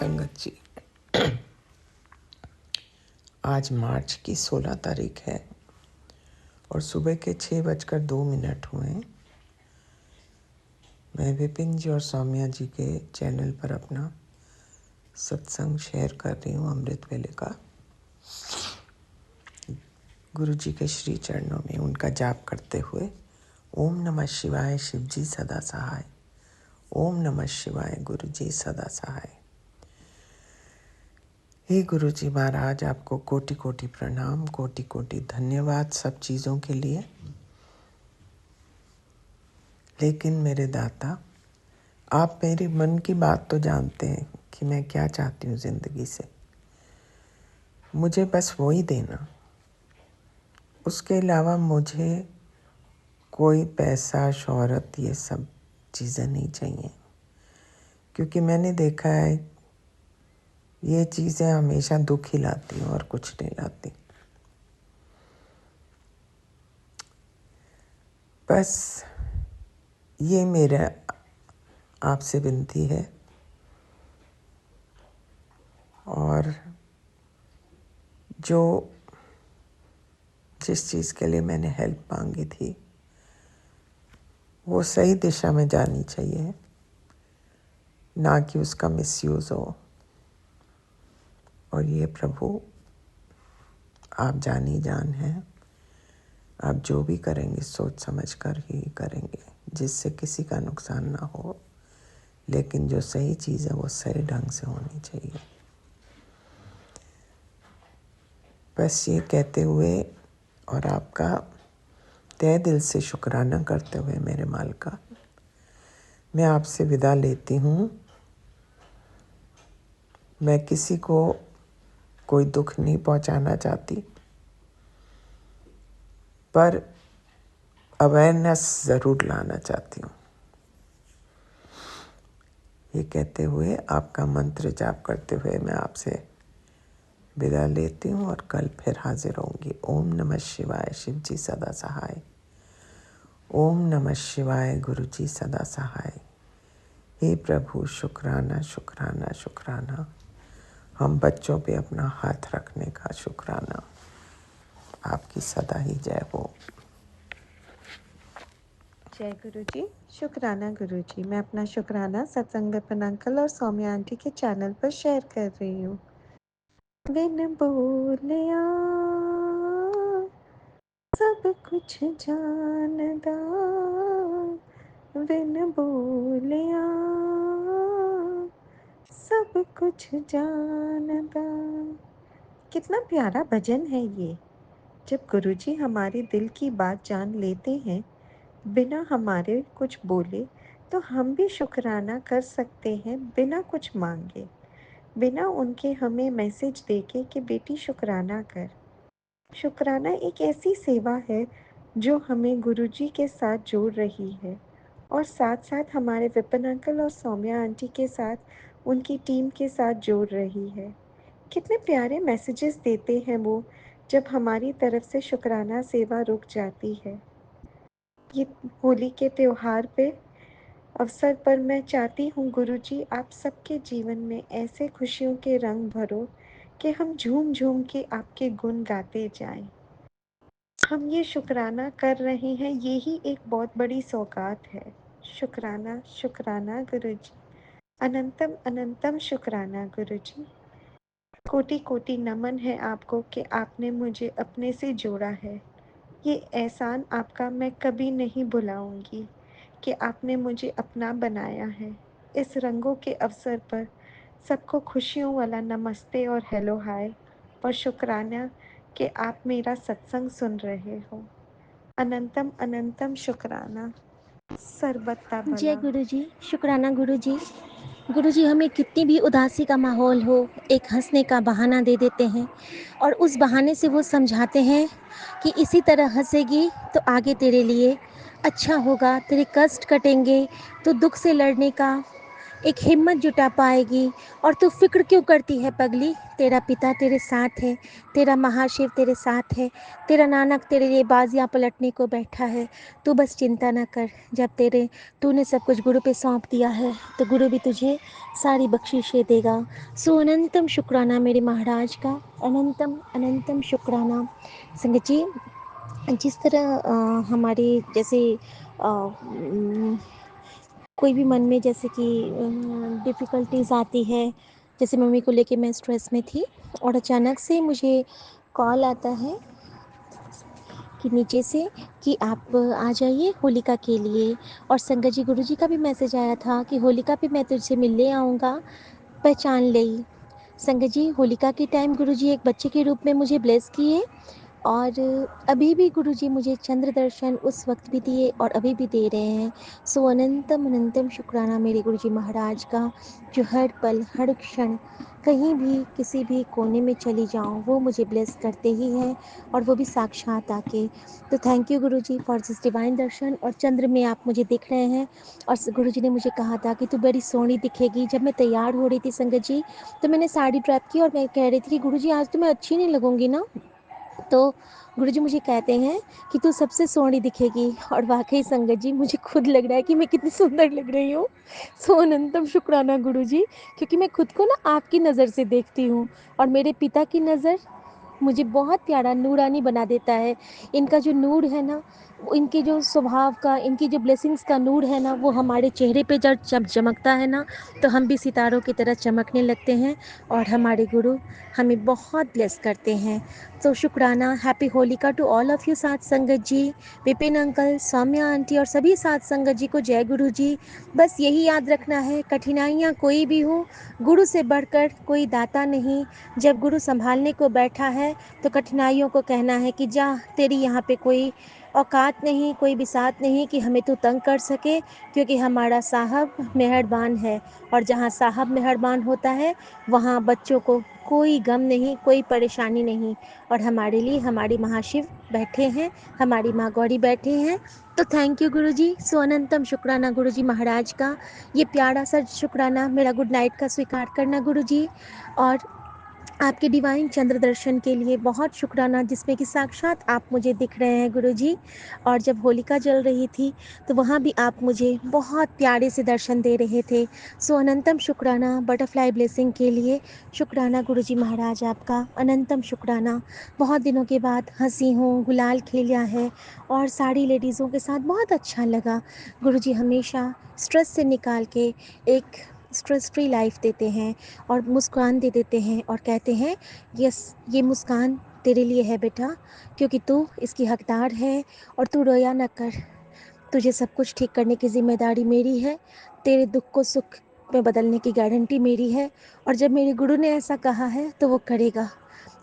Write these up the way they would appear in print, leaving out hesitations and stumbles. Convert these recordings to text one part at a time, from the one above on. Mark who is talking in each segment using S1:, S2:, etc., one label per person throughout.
S1: संगत जी, आज मार्च की 16 तारीख है और सुबह के 6:02 हुए हैं। मैं विपिन जी और सौम्या जी के चैनल पर अपना सत्संग शेयर कर रही हूँ अमृत वेले का। गुरु जी के श्री चरणों में उनका जाप करते हुए ओम नमः शिवाय शिव जी सदा सहाय, ओम नमः शिवाय गुरु जी सदा सहाय। हे गुरु जी महाराज, आपको कोटि कोटि प्रणाम, कोटि कोटि धन्यवाद सब चीज़ों के लिए। लेकिन मेरे दाता, आप मेरे मन की बात तो जानते हैं कि मैं क्या चाहती हूँ ज़िंदगी से। मुझे बस वही देना, उसके अलावा मुझे कोई पैसा शोहरत ये सब चीज़ें नहीं चाहिए, क्योंकि मैंने देखा है ये चीज़ें हमेशा दुख ही लाती हैं और कुछ नहीं लाती। बस ये मेरा आपसे विनती है। और जो जिस चीज़ के लिए मैंने हेल्प मांगी थी वो सही दिशा में जानी चाहिए, ना कि उसका मिसयूज़ हो। और ये प्रभु आप जानी जान हैं, आप जो भी करेंगे सोच समझ कर ही करेंगे, जिससे किसी का नुकसान ना हो। लेकिन जो सही चीज़ है वो सही ढंग से होनी चाहिए। बस ये कहते हुए और आपका तहे दिल से शुक्राना करते हुए मेरे मालिका, मैं आपसे विदा लेती हूँ। मैं किसी को कोई दुख नहीं पहुँचाना चाहती, पर अवेयरनेस ज़रूर लाना चाहती हूँ। ये कहते हुए आपका मंत्र जाप करते हुए मैं आपसे विदा लेती हूँ और कल फिर हाजिर होंगी। ओम नमः शिवाय शिव जी सदा सहाय, ओम नमः शिवाय गुरु जी सदा सहाय। हे प्रभु, शुक्राना शुक्राना शुक्राना। हम बच्चों पे अपना हाथ रखने का शुक्राना। आपकी सदा ही जय हो।
S2: जय गुरु जी। शुक्राना गुरु जी। मैं अपना शुक्राना सत्संग विपिन अंकल और सौम्या आंटी के चैनल पर शेयर कर रही हूँ। बिन बोलिया सब कुछ जानदा, बिन बोलिया सब कुछ जानदा। कितना प्यारा भजन है ये। जब गुरु जी हमारे दिल की बात जान लेते हैं बिना हमारे कुछ बोले, तो हम भी शुक्राना कर सकते हैं बिना कुछ मांगे, बिना उनके हमें मैसेज देके कि बेटी शुक्राना कर। शुक्राना एक ऐसी सेवा है जो हमें गुरुजी के साथ जोड़ रही है और साथ साथ हमारे विपिन अंकल और सौम्या आंटी के साथ उनकी टीम के साथ जोड़ रही है। कितने प्यारे मैसेजेस देते हैं वो जब हमारी तरफ से शुक्राना सेवा रुक जाती है। ये होली के त्योहार पे अवसर पर मैं चाहती हूँ गुरुजी आप सबके जीवन में ऐसे खुशियों के रंग भरो कि हम झूम झूम के आपके गुण गाते जाएं। हम ये शुक्राना कर रहे हैं, यही एक बहुत बड़ी सौगात है। शुक्राना शुक्राना गुरुजी, अनंतम अनंतम शुक्राना गुरुजी। कोटि कोटि नमन है आपको कि आपने मुझे अपने से जोड़ा है। ये एहसान आपका मैं कभी नहीं भुलाऊंगी कि आपने मुझे अपना बनाया है। इस रंगों के अवसर पर सबको खुशियों वाला नमस्ते और हेलो हाय और शुक्राना कि आप मेरा सत्संग सुन रहे हो। अनंतम अनंतम शुक्राना। सरबत्ता
S3: जय
S2: भला।
S3: गुरुजी। शुक्राना गुरुजी। गुरुजी, हमें कितनी भी उदासी का माहौल हो, एक हंसने का बहाना दे देते हैं और उस बहाने से वो समझाते हैं कि इसी तरह हंसेगी तो आगे तेरे लिए अच्छा होगा, तेरे कष्ट कटेंगे तो दुख से लड़ने का एक हिम्मत जुटा पाएगी। और तू फिक्र क्यों करती है पगली, तेरा पिता तेरे साथ है, तेरा महाशिव तेरे साथ है, तेरा नानक तेरे लिए बाजियां पलटने को बैठा है। तू बस चिंता ना कर, जब तूने सब कुछ गुरु पे सौंप दिया है तो गुरु भी तुझे सारी बख्शिशें देगा। सो अनंतम शुक्राना मेरे महाराज का, अनंतम अनंतम शुक्राना। संगत जी, जिस तरह हमारे जैसे कोई भी मन में जैसे कि डिफ़िकल्टीज़ आती है, जैसे मम्मी को लेके मैं स्ट्रेस में थी और अचानक से मुझे कॉल आता है कि नीचे से कि आप आ जाइए होलिका के लिए। और संगत जी, गुरुजी का भी मैसेज आया था कि होलिका पे मैं तुझसे मिलने आऊँगा, पहचान लेई। संगत जी, होलिका के टाइम गुरुजी एक बच्चे के रूप में मुझे ब्लेस किए और अभी भी गुरुजी मुझे चंद्र दर्शन उस वक्त भी दिए और अभी भी दे रहे हैं। सो अनंतम अनंतम शुक्राना मेरे गुरुजी महाराज का, जो हर पल हर क्षण कहीं भी किसी भी कोने में चली जाऊं वो मुझे ब्लेस करते ही हैं, और वो भी साक्षात आके। तो thank you Guruji for this divine दर्शन। और चंद्र में आप मुझे दिख रहे हैं, और गुरुजी ने मुझे कहा था कि तू बड़ी सोहनी दिखेगी। जब मैं तैयार हो रही थी संगत जी, तो मैंने साड़ी ड्रैप की और मैं कह रही थी कि गुरुजी आज तो मैं अच्छी नहीं लगूंगी ना। तो गुरुजी मुझे कहते हैं कि तू सबसे सोहनी दिखेगी, और वाकई संगत जी मुझे खुद लग रहा है कि मैं कितनी सुंदर लग रही हूँ। सो अनंतम शुक्राना गुरुजी, क्योंकि मैं खुद को ना आपकी नज़र से देखती हूँ, और मेरे पिता की नज़र मुझे बहुत प्यारा नूरानी बना देता है। इनका जो नूर है ना, इनके जो स्वभाव का, इनकी जो ब्लेसिंग्स का नूर है ना, वो हमारे चेहरे पे जब चमकता है ना, तो हम भी सितारों की तरह चमकने लगते हैं, और हमारे गुरु हमें बहुत ब्लेस करते हैं। तो शुक्राना, happy Holika to all of you साथ संगत जी, विपिन अंकल, सौम्या आंटी और सभी साथ संगत जी को जय गुरु जी। बस यही याद रखना है, कठिनाइयाँ कोई भी हो, गुरु से बढ़कर कोई दाता नहीं। जब गुरु संभालने को बैठा है तो कठिनाइयों को कहना है कि जा, तेरी यहाँ पे कोई औकात नहीं, कोई बिसात नहीं कि हमें तू तंग कर सके, क्योंकि हमारा साहब मेहरबान है। और जहाँ साहब मेहरबान होता है वहाँ बच्चों को कोई गम नहीं, कोई परेशानी नहीं। और हमारे लिए हमारी महाशिव बैठे हैं, हमारी माँ गौरी बैठे हैं। तो थैंक यू गुरुजी, सो अनंतम शुक्राना गुरुजी महाराज का। ये प्यारा सा शुक्राना मेरा गुड नाइट का स्वीकार करना गुरुजी। और आपके डिवाइन चंद्र दर्शन के लिए बहुत शुक्राना, जिसमें कि साक्षात आप मुझे दिख रहे हैं गुरुजी। और जब होलिका जल रही थी तो वहाँ भी आप मुझे बहुत प्यारे से दर्शन दे रहे थे। सो अनंतम शुक्राना बटरफ्लाई ब्लेसिंग के लिए। शुक्राना गुरुजी महाराज आपका, अनंतम शुक्राना। बहुत दिनों के बाद हंसी हूँ, गुलाल खेला है और सारी लेडीज़ों के साथ बहुत अच्छा लगा। गुरुजी हमेशा स्ट्रेस से निकाल के एक स्ट्रेस फ्री लाइफ देते हैं और मुस्कान दे देते हैं, और कहते हैं यस, ये मुस्कान तेरे लिए है बेटा, क्योंकि तू इसकी हकदार है। और तू रोया न कर, तुझे सब कुछ ठीक करने की जिम्मेदारी मेरी है, तेरे दुख को सुख में बदलने की गारंटी मेरी है। और जब मेरे गुरु ने ऐसा कहा है तो वो करेगा,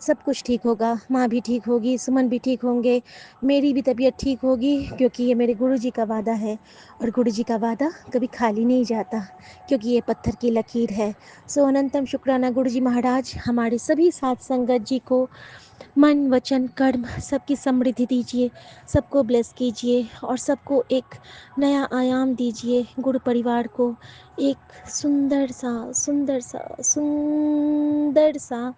S3: सब कुछ ठीक होगा। माँ भी ठीक होगी, सुमन भी ठीक होंगे, मेरी भी तबीयत ठीक होगी, क्योंकि ये मेरे गुरु जी का वादा है। और गुरु जी का वादा कभी खाली नहीं जाता, क्योंकि ये पत्थर की लकीर है। सो अनंतम शुक्राना गुरु जी महाराज, हमारे सभी साथ संगत जी को मन वचन कर्म सबकी समृद्धि दीजिए, सबको ब्लेस कीजिए, और सबको एक नया आयाम दीजिए। गुरु परिवार को एक सुंदर सा सुंदर सा सुंदर सा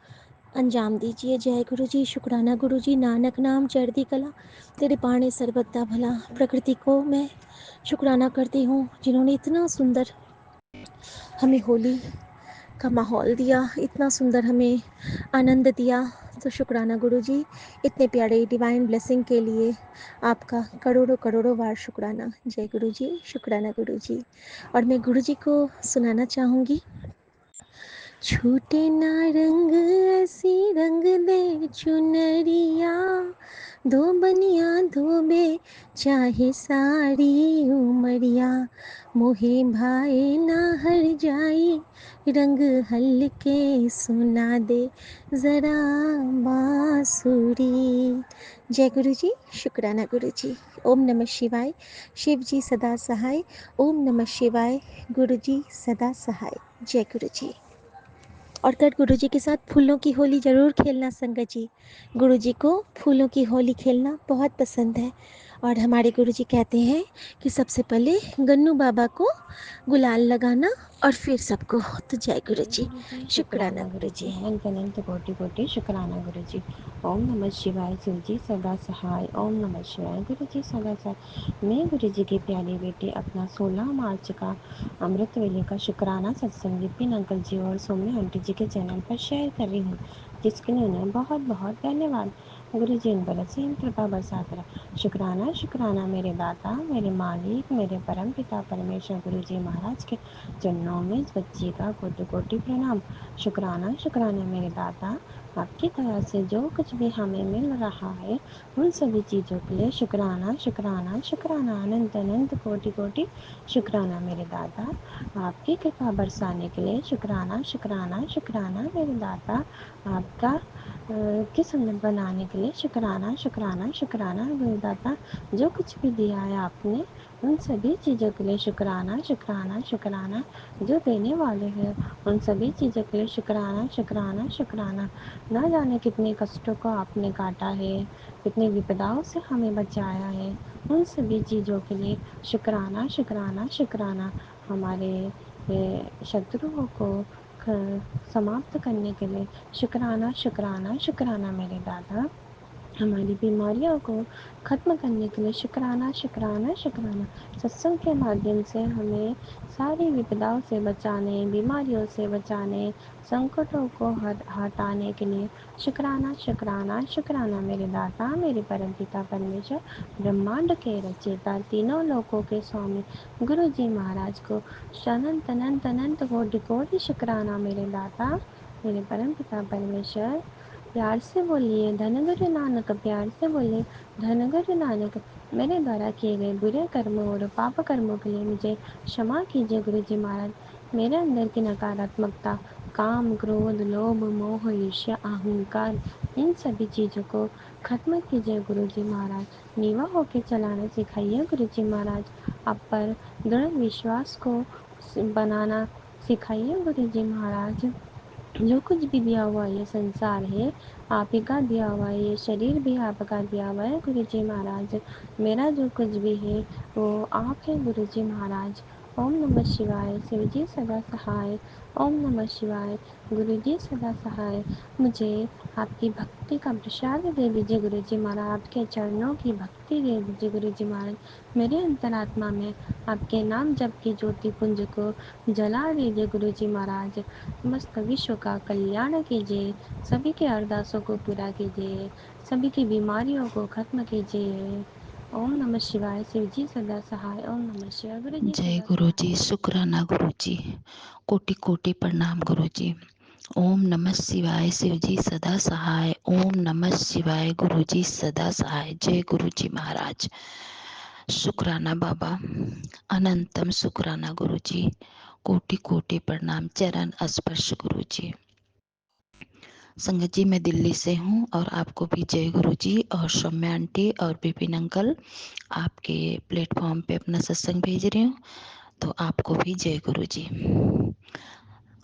S3: अंजाम दीजिए। जय गुरु जी, शुक्राना गुरु जी। नानक नाम चढ़ती कला, तेरे पाणे सर्वदा भला। प्रकृति को मैं शुक्राना करती हूँ, जिन्होंने इतना सुंदर हमें होली का माहौल दिया, इतना सुंदर हमें आनंद दिया। तो शुक्राना गुरु जी, इतने प्यारे डिवाइन ब्लेसिंग के लिए आपका करोड़ों करोड़ों बार शुक्राना। जय गुरु जी, शुक्राना गुरु जी। और मैं गुरु जी को सुनाना चाहूँगी, छूटे ना रंग ऐसी रंग दे चुनरिया, दो बनिया धोबे चाहे सारी उमरिया, मोहे भाए ना हर जाई, रंग हल्के सुना दे जरा बांसुरी। जय गुरु जी, शुक्राना गुरु जी। ओम नमः शिवाय, शिव जी सदा सहाय। ओम नमः शिवाय, गुरु जी सदा सहाय। जय गुरु जी। और कल गुरु जी के साथ फूलों की होली ज़रूर खेलना संगत जी। गुरु जी को फूलों की होली खेलना बहुत पसंद है, और हमारे गुरुजी कहते हैं कि सबसे पहले गन्नू बाबा को गुलाल लगाना और फिर सबको। तो जय गुरुजी, शुक्राना गुरुजी।
S4: अनंत अनंत कोटि कोटि शुक्राना गुरुजी। ओम नमः शिवाय। शिवजी सदा सहाय। ओम नमः शिवाय। गुरुजी सदा सहाय। मैं गुरुजी की प्यारी बेटी अपना 16 मार्च का अमृत वेले का शुक्राना सत्संग विपिन अंकल जी और सौम्य आंटी जी के चैनल पर शेयर कर रही हूँ, जिसके लिए उन्हें बहुत बहुत धन्यवाद। गुरुजी इन पर असीम कृपा बरसात रहा। शुक्राना शुक्राना मेरे दाता, मेरे मालिक, मेरे परम पिता परमेश्वर गुरुजी महाराज के चरणों में इस बच्ची का कोटि कोटि प्रणाम। शुक्राना शुक्राना मेरे दाता, आपकी तरह से जो कुछ भी हमें मिल रहा है उन सभी चीज़ों के लिए शुक्राना शुक्राना शुक्राना। अनंत अनंत कोटि कोटि शुक्राना मेरे दाता, आपकी कृपा बरसाने के लिए शुक्राना शुक्राना शुक्राना मेरे दाता, आपका किस्मत बनाने के लिए शुक्राना शुक्राना शुक्राना मेरे दाता। जो कुछ भी दिया है आपने उन सभी चीज़ों के लिए शुक्राना शुक्राना शुक्राना। जो देने वाले हैं उन सभी चीज़ों के लिए शुक्राना शुक्राना शुक्राना। ना जाने कितने कष्टों को आपने काटा है, कितनी विपदाओं से हमें बचाया है, उन सभी चीज़ों के लिए शुक्राना शुक्राना शुक्राना। हमारे शत्रुओं को समाप्त करने के लिए शुक्राना शुक्राना शुक्राना मेरे दादा। हमारी बीमारियों को ख़त्म करने के लिए शुक्राना शुक्राना शुक्राना। सत्संग के माध्यम से हमें सारी विपदाओं से बचाने, बीमारियों से बचाने, संकटों को हटाने के लिए शुक्राना शुक्राना शुक्राना मेरे दाता, मेरे परमपिता परमेश्वर ब्रह्मांड के रचयिता तीनों लोकों के स्वामी गुरु जी महाराज को अनंत अनंत अनंत कोटि कोटि शुक्राना मेरे दाता, मेरे परमपिता परमेश्वर। प्यार से बोलिए धन गुरु नानक, प्यार से बोलिए धन गुरु नानक। मेरे द्वारा किए गए बुरे कर्मों और पाप कर्मों के लिए मुझे क्षमा कीजिए गुरु जी महाराज। मेरे अंदर की नकारात्मकता, काम, क्रोध, लोभ, मोह, ईर्ष्या, अहंकार, इन सभी चीज़ों को खत्म कीजिए गुरु जी महाराज। नीवा होकर चलाना सिखाइए गुरु जी महाराज। आप पर दृढ़ विश्वास को बनाना सिखाइए गुरु जी महाराज। जो कुछ भी दिया हुआ ये संसार है आप ही का दिया हुआ है, ये शरीर भी आपका दिया हुआ है गुरु जी महाराज। मेरा जो कुछ भी है वो आप है गुरु जी महाराज। ओम नमः शिवाय। शिव जी सदा सहाय। ओम नमः शिवाय। गुरु जी सदा सहाय। मुझे आपकी भक्ति का प्रसाद दे दीजिए गुरु जी महाराज। आपके चरणों की भक्ति दे दीजिए गुरु जी महाराज। मेरे अंतरात्मा में आपके नाम जप की ज्योति पुंज को जला दीजिए गुरु जी महाराज। समस्त विश्व का कल्याण कीजिए, सभी के अरदासों को पूरा कीजिए, सभी की बीमारियों को खत्म कीजिए। ओम नमः शिवाय। शिव जी सदा सहाय। ओम नमः शिवाय। गुरु जी
S5: जय
S4: सदा
S5: गुरु जी,
S4: सहाय।
S5: शुक्राना गुरु जी, कोटि कोटि प्रणाम गुरु जी। ओम नमः शिवाय। शिव जी सदा सहाय। ओम नमः शिवाय। गुरु जी सदा सहाय। जय गुरु जी महाराज। शुक्राना बाबा, अनंतम शुक्राना गुरु जी, कोटि कोटि प्रणाम। चरण स्पर्श गुरु जी। संगत जी, मैं दिल्ली से हूँ और आपको भी जय गुरु जी और सौम्या आंटी और विपिन अंकल आपके प्लेटफॉर्म पे अपना सत्संग भेज रही हूँ, तो आपको भी जय गुरु जी।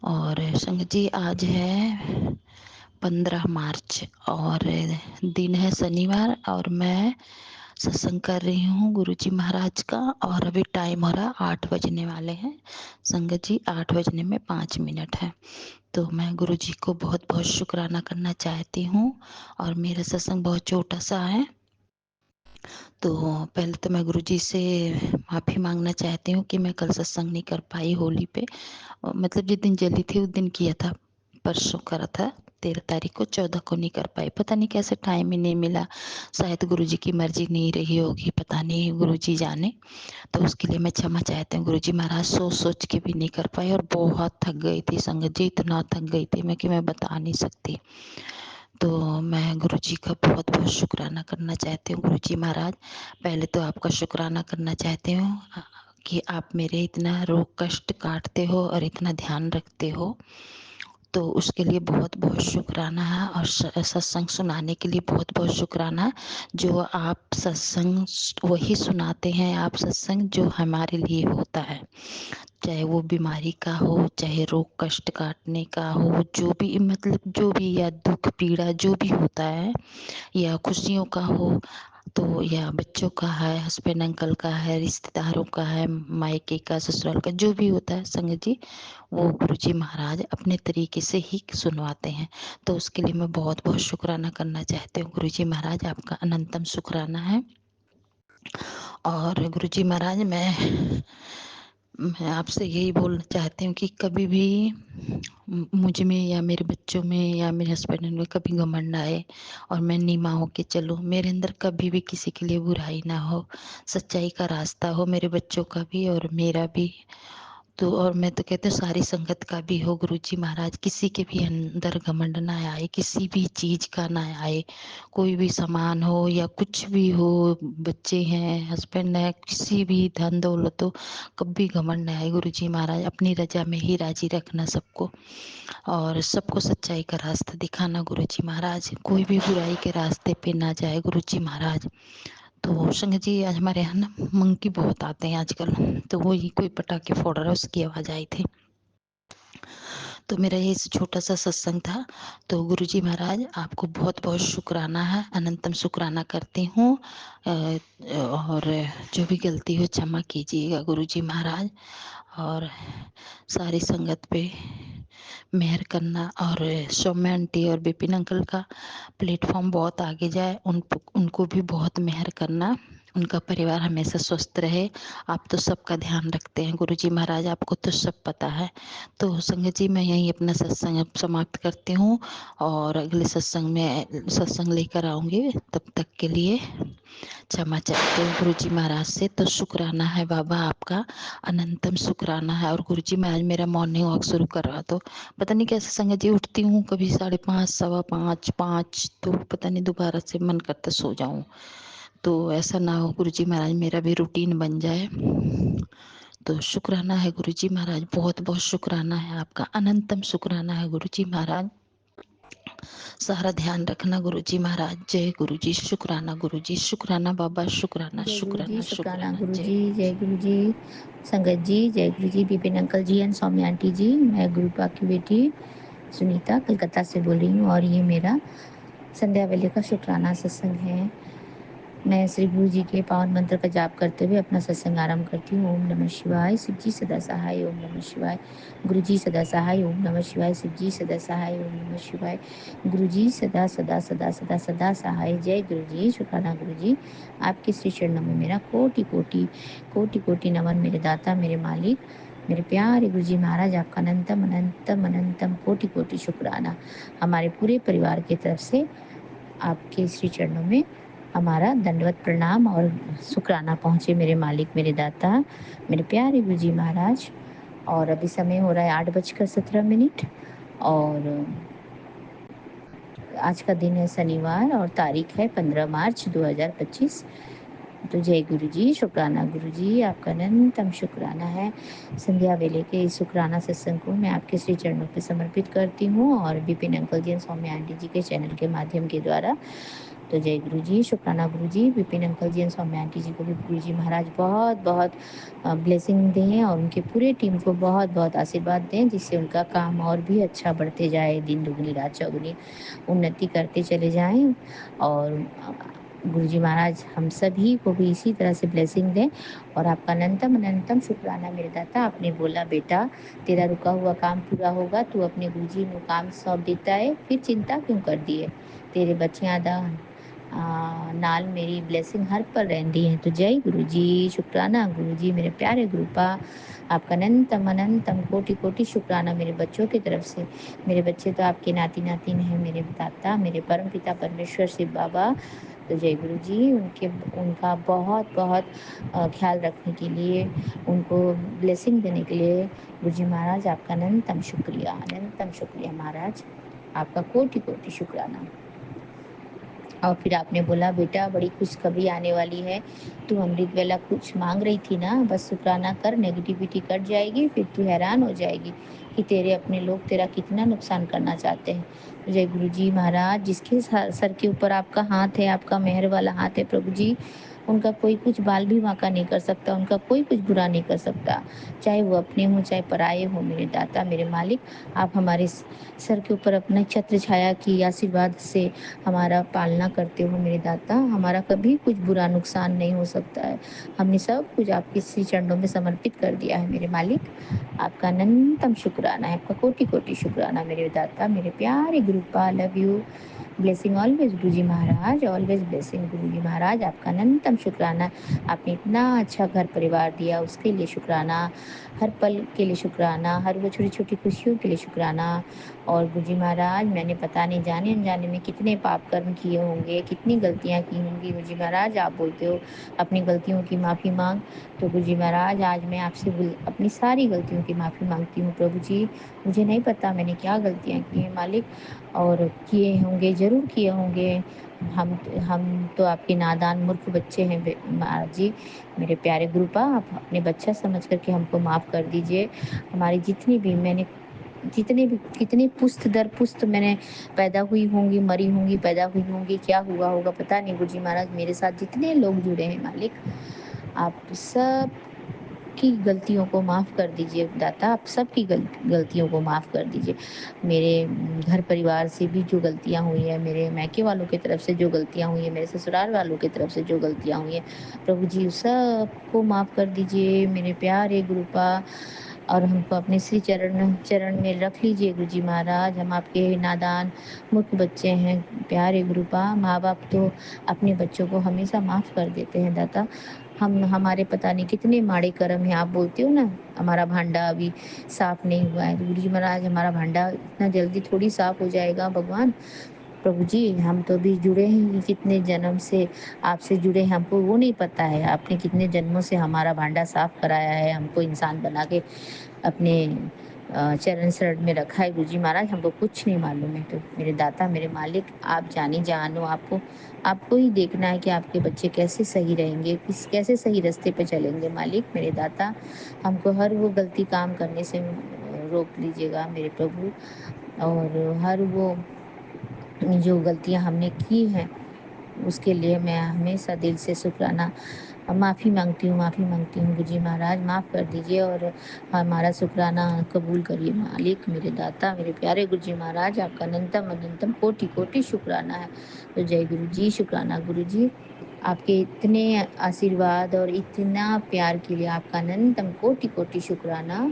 S5: और संगत जी, आज है 15 मार्च और दिन है शनिवार और मैं सत्संग कर रही हूँ गुरु जी महाराज का। और अभी टाइम हो रहा 8 बजने वाले हैं संगत जी, 8 बजने में 5 मिनट है। तो मैं गुरु जी को बहुत बहुत शुक्राना करना चाहती हूँ। और मेरा सत्संग बहुत छोटा सा है, तो पहले तो मैं गुरुजी से माफ़ी मांगना चाहती हूँ कि मैं कल सत्संग नहीं कर पाई होली पे। मतलब जिस दिन जली थी उस दिन किया था, परसों करा था 13 तारीख को, 14 को नहीं कर पाई। पता नहीं कैसे टाइम ही नहीं मिला, शायद गुरुजी की मर्जी नहीं रही होगी, पता नहीं, गुरुजी जाने। तो उसके लिए मैं क्षमा चाहती हूँ गुरुजी महाराज। सोच सोच के भी नहीं कर पाई और बहुत थक गई थी संगत जी, इतना थक गई थी मैं कि मैं बता नहीं सकती। तो मैं गुरुजी का बहुत बहुत शुक्राना करना चाहती हूँ गुरुजी महाराज। पहले तो आपका शुक्राना करना चाहती हूँ कि आप मेरे इतना रोग कष्ट काटते हो और इतना ध्यान रखते हो, तो उसके लिए बहुत बहुत शुक्राना है। और सत्संग सुनाने के लिए बहुत बहुत शुक्राना है। जो आप सत्संग वही सुनाते हैं, आप सत्संग जो हमारे लिए होता है, चाहे वो बीमारी का हो, चाहे रोग कष्ट काटने का हो, जो भी मतलब जो भी, या दुख पीड़ा जो भी होता है, या खुशियों का हो, तो या बच्चों का है, हस्बैंड अंकल का है, रिश्तेदारों का है, मायके का, ससुराल का, जो भी होता है संगत जी, वो गुरुजी महाराज अपने तरीके से ही सुनवाते हैं। तो उसके लिए मैं बहुत बहुत शुक्राना करना चाहती हूँ। गुरुजी महाराज आपका अनंतम शुक्राना है। और गुरुजी महाराज मैं आपसे यही बोलना चाहती हूँ कि कभी भी मुझ में या मेरे बच्चों में या मेरे हस्बैंड में कभी घमंड आए और मैं नीमा होके चलूँ, मेरे अंदर कभी भी किसी के लिए बुराई ना हो, सच्चाई का रास्ता हो, मेरे बच्चों का भी और मेरा भी। तो और मैं तो कहती हूँ सारी संगत का भी हो। गुरुजी महाराज किसी के भी अंदर घमंड ना आए, किसी भी चीज का ना आए, कोई भी सामान हो या कुछ भी हो, बच्चे हैं, हस्बैंड है, किसी भी धन दौलत हो, कभी घमंड ना आए। गुरुजी महाराज अपनी रजा में ही राजी रखना सबको और सबको सच्चाई का रास्ता दिखाना। गुरुजी महाराज कोई भी बुराई के रास्ते पे ना जाए। गुरुजी महाराज तो संगत जी आज हमारे यहाँ ना मंकी बहुत आते हैं आजकल, तो वही कोई पटाखे फोड़ रहा है, उसकी आवाज आई थी। तो मेरा ये छोटा सा सत्संग था। तो गुरुजी महाराज आपको बहुत बहुत शुक्राना है, अनंतम शुक्राना करती हूँ। और जो भी गलती हो क्षमा कीजिएगा गुरुजी महाराज। और सारी संगत पे मेहर करना और सौम्या आंटी और विपिन अंकल का प्लेटफॉर्म बहुत आगे जाए, उनको भी बहुत मेहर करना, उनका परिवार हमेशा स्वस्थ रहे। आप तो सबका ध्यान रखते हैं गुरुजी महाराज, आपको तो सब पता है। तो संगत जी मैं यहीं अपना सत्संग समाप्त करती हूँ और अगले सत्संग में सत्संग लेकर आऊँगी। तब तक के लिए क्षमा चाहते हूँ गुरुजी महाराज से। तो शुक्राना है बाबा आपका, अनंतम शुक्राना है। और गुरुजी महाराज मेरा मॉर्निंग वॉक शुरू करवा दो। पता नहीं कैसे संगत जी उठती हूँ, कभी 5:30, 5:15, 5, तो पता नहीं दोबारा से मन करता सो जाऊँ। तो ऐसा ना हो गुरुजी महाराज, मेरा भी रूटीन बन जाए। तो शुक्राना है गुरुजी महाराज, बहुत बहुत शुक्राना है आपका, अनंतम शुक्राना है गुरुजी महाराज। सारा ध्यान रखना गुरुजी महाराज। जय गुरुजी, शुक्राना गुरुजी, शुक्राना बाबा, शुक्राना
S2: जय गुरु जी,
S5: शुक्राना
S2: शुक्राना
S5: शुक्राना।
S2: गुरु
S5: जय
S2: जी, जय गुरु जी, संगत जी, जय Guru ji, Vipin uncle ji and Saumya aunty ji. मैं गुरुपा की बेटी सुनीता कलकत्ता से बोल रही हूँ और ये मेरा संध्या वेले का शुक्राना सत्संग है। मैं श्री गुरु जी के पावन मंत्र का जाप करते हुए अपना सत्संग आरंभ करती हूँ। ओम नमः शिवाय, शिव जी सदा सहाय, ओम नमः शिवाय, गुरु जी सदा सहाय, ओम नमः शिवाय, शिव जी सदा सहाय, ओम नमः शिवाय, गुरु जी सदा सदा सदा सदा सदा सहाय। जय गुरु जी, शुक्राना गुरु जी, आपके श्री चरणों में मेरा कोटि कोटि कोटि कोटि नमन। मेरे दाता, मेरे मालिक, मेरे प्यारे गुरु जी महाराज, आपका अनंतम अनंतम अनंतम कोटि कोटि शुक्राना। हमारे पूरे परिवार की तरफ से आपके श्री चरणों में हमारा दंडवत प्रणाम और शुक्राना पहुँचे मेरे मालिक, मेरे दाता, मेरे प्यारे गुरु जी महाराज। और अभी समय हो रहा है 8:17 और आज का दिन है शनिवार और तारीख है 15 मार्च 2025। तो जय गुरु जी, शुक्राना गुरु जी, आपका अनंतम शुक्राना है। संध्या वेले के इस शुक्राना सत्संग को मैं आपके श्री चरणों पे समर्पित करती हूँ और विपिन अंकल जी, सौम्या आंटी जी के चैनल के माध्यम के द्वारा। तो जय गुरु जी, शुक्राना Guru ji, Vipin uncle ji and Saumya aunty ji को भी गुरु जी महाराज बहुत बहुत ब्लेसिंग दें और उनके पूरे टीम को बहुत बहुत आशीर्वाद दें, जिससे उनका काम और भी अच्छा बढ़ते जाए, दिन दुगनी रात चौगुनी उन्नति करते चले जाएं। और गुरु जी महाराज हम सभी को भी इसी तरह से ब्लेसिंग दें। और आपका अनंतम अनंतम शुक्राना मेरे दाता। आपने बोला बेटा तेरा रुका हुआ काम पूरा होगा, तू अपने गुरु जी ਨੂੰ काम सौंप देता है, फिर चिंता क्यों कर दी है। तेरे बच्चियां दा नाल मेरी ब्लेसिंग हर पर रहती है। तो जय गुरु जी, शुक्राना गुरु जी, मेरे प्यारे गुरुपा, आपका अनंतम अनंतम कोटि कोटि शुक्राना मेरे बच्चों की तरफ से। मेरे बच्चे तो आपके नाती नातिन हैं मेरे दाता, मेरे परम पिता परमेश्वर शिव बाबा। तो जय गुरु जी, उनका बहुत बहुत ख्याल रखने के लिए, उनको ब्लेसिंग देने के लिए गुरु जी महाराज आपका अनंतम शुक्रिया महाराज, आपका कोटि कोटि शुक्राना। और फिर आपने बोला बेटा बड़ी खुशखबरी आने वाली है, तू अमृत वेला कुछ मांग रही थी ना, बस शुक्राना कर, नेगेटिविटी कट जाएगी, फिर तू हैरान हो जाएगी कि तेरे अपने लोग तेरा कितना नुकसान करना चाहते हैं। जय गुरु जी महाराज, जिसके सर के ऊपर आपका हाथ है, आपका मेहर वाला हाथ है प्रभु जी,
S5: उनका कोई कुछ बाल भी बांका नहीं कर सकता, उनका कोई कुछ बुरा नहीं कर सकता, चाहे वो अपने हों चाहे पराए हों। मेरे दाता मेरे मालिक, आप हमारे सर के ऊपर अपना छत्र छाया की आशीर्वाद से हमारा पालना करते हो मेरे दाता। हमारा कभी कुछ बुरा नुकसान नहीं हो सकता है। हमने सब कुछ आपके श्री चरणों में समर्पित कर दिया है मेरे मालिक। आपका अनंतम शुक्राना है, आपका कोटि कोटि शुक्राना मेरे दाता, मेरे प्यारे Gurupa, love you. Blessing always Guruji Maharaj, always blessing Guruji Maharaj. आपका अनंतम शुक्राना, आपने इतना अच्छा घर परिवार दिया उसके लिए शुक्राना, हर पल के लिए शुक्राना, हर वो छोटी छोटी खुशियों के लिए शुक्राना। और गुरुजी महाराज, मैंने पता नहीं जाने अनजाने में कितने पाप कर्म किए होंगे, कितनी गलतियां की होंगी। गुरुजी महाराज, आप बोलते हो अपनी गलतियों की माफ़ी मांग, तो गुरुजी महाराज आज मैं आपसे अपनी सारी गलतियों की माफ़ी मांगती हूँ प्रभु जी। मुझे नहीं पता मैंने क्या गलतियाँ की हैं मालिक, और किए होंगे, ज़रूर किए होंगे। हम तो आपके नादान मूर्ख बच्चे हैं महाराज जी। मेरे प्यारे गुरुपा, आप अपने बच्चा समझ कर के हमको माफ़ कर दीजिए। हमारी जितने भी कितनी पुस्त दर पुस्त मैंने पैदा हुई होंगी, मरी होंगी, पैदा हुई होंगी, क्या हुआ होगा पता नहीं। गुरुजी महाराज, मेरे साथ जितने लोग जुड़े हैं मालिक, आप सब की गलतियों को माफ़ कर दीजिए दाता, आप सबकी गलतियों को माफ़ कर दीजिए। मेरे घर परिवार से भी जो गलतियाँ हुई हैं, मेरे मायके वालों की तरफ से जो गलतियाँ हुई हैं, मेरे ससुराल वालों की तरफ से जो गलतियाँ हुई हैं, प्रभु जी उस सबको माफ़ कर दीजिए मेरे प्यारे गुरुपा। और हमको अपने श्री चरण चरण में रख लीजिए गुरुजी महाराज। हम आपके नादान मूर्ख बच्चे हैं प्यारे गुरुपा। माँ बाप तो अपने बच्चों को हमेशा माफ़ कर देते हैं दाता। हम हमारे पता नहीं कितने माड़े कर्म हैं। आप बोलते हो ना हमारा भांडा अभी साफ नहीं हुआ है, तो गुरुजी महाराज हमारा भांडा इतना जल्दी थोड़ी साफ हो जाएगा भगवान। प्रभु जी, हम तो अभी जुड़े हैं कितने जन्म से आपसे जुड़े हैं, हमको वो नहीं पता है आपने कितने जन्मों से हमारा भांडा साफ कराया है, हमको इंसान बना के अपने चरण शरण में रखा है। गुरुजी महाराज, हमको कुछ नहीं मालूम है। तो मेरे दाता मेरे मालिक, आप जानी जानो, आपको आपको ही देखना है कि आपके बच्चे कैसे सही रहेंगे, कैसे सही रास्ते पे चलेंगे मालिक मेरे दाता। हमको हर वो गलती काम करने से रोक लीजिएगा मेरे प्रभु। और हर वो जो गलतियां हमने की हैं उसके लिए मैं हमेशा दिल से शुक्राना माफ़ी मांगती हूँ गुरुजी महाराज, माफ़ कर दीजिए और हमारा शुक्राना कबूल करिए मालिक मेरे दाता मेरे प्यारे गुरुजी महाराज। आपका अनंतम अनंतम कोटि कोटि शुक्राना है। तो जय गुरु जी, शुक्राना गुरु जी। आपके इतने आशीर्वाद और इतना प्यार के लिए आपका अनंतम कोटि कोटि शुक्राना।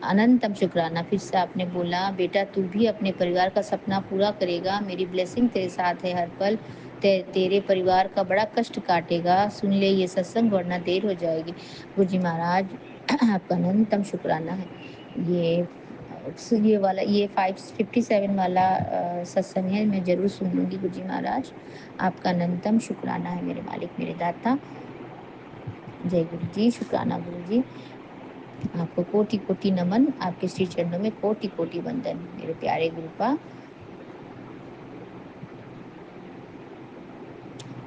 S5: अनंतम शुक्राना। फिर से आपने बोला, बेटा तू भी अपने परिवार का सपना पूरा करेगा, मेरी ब्लेसिंग तेरे साथ है हर पल। तेरे परिवार का बड़ा कष्ट काटेगा, सुन ले ये सत्संग वरना देर हो जाएगी। गुरुजी महाराज आपका अनंतम शुक्राना है। ये ये 557 वाला सत्संग है, मैं जरूर सुन लूंगी गुरुजी महाराज। आपका अनंतम शुक्राना है मेरे मालिक मेरे दाता। जय गुरु जी, शुक्राना गुरु जी। आपको कोटि कोटि नमन, आपके श्री चरणों में कोटि कोटि वंदन मेरे प्यारे गुरुपा।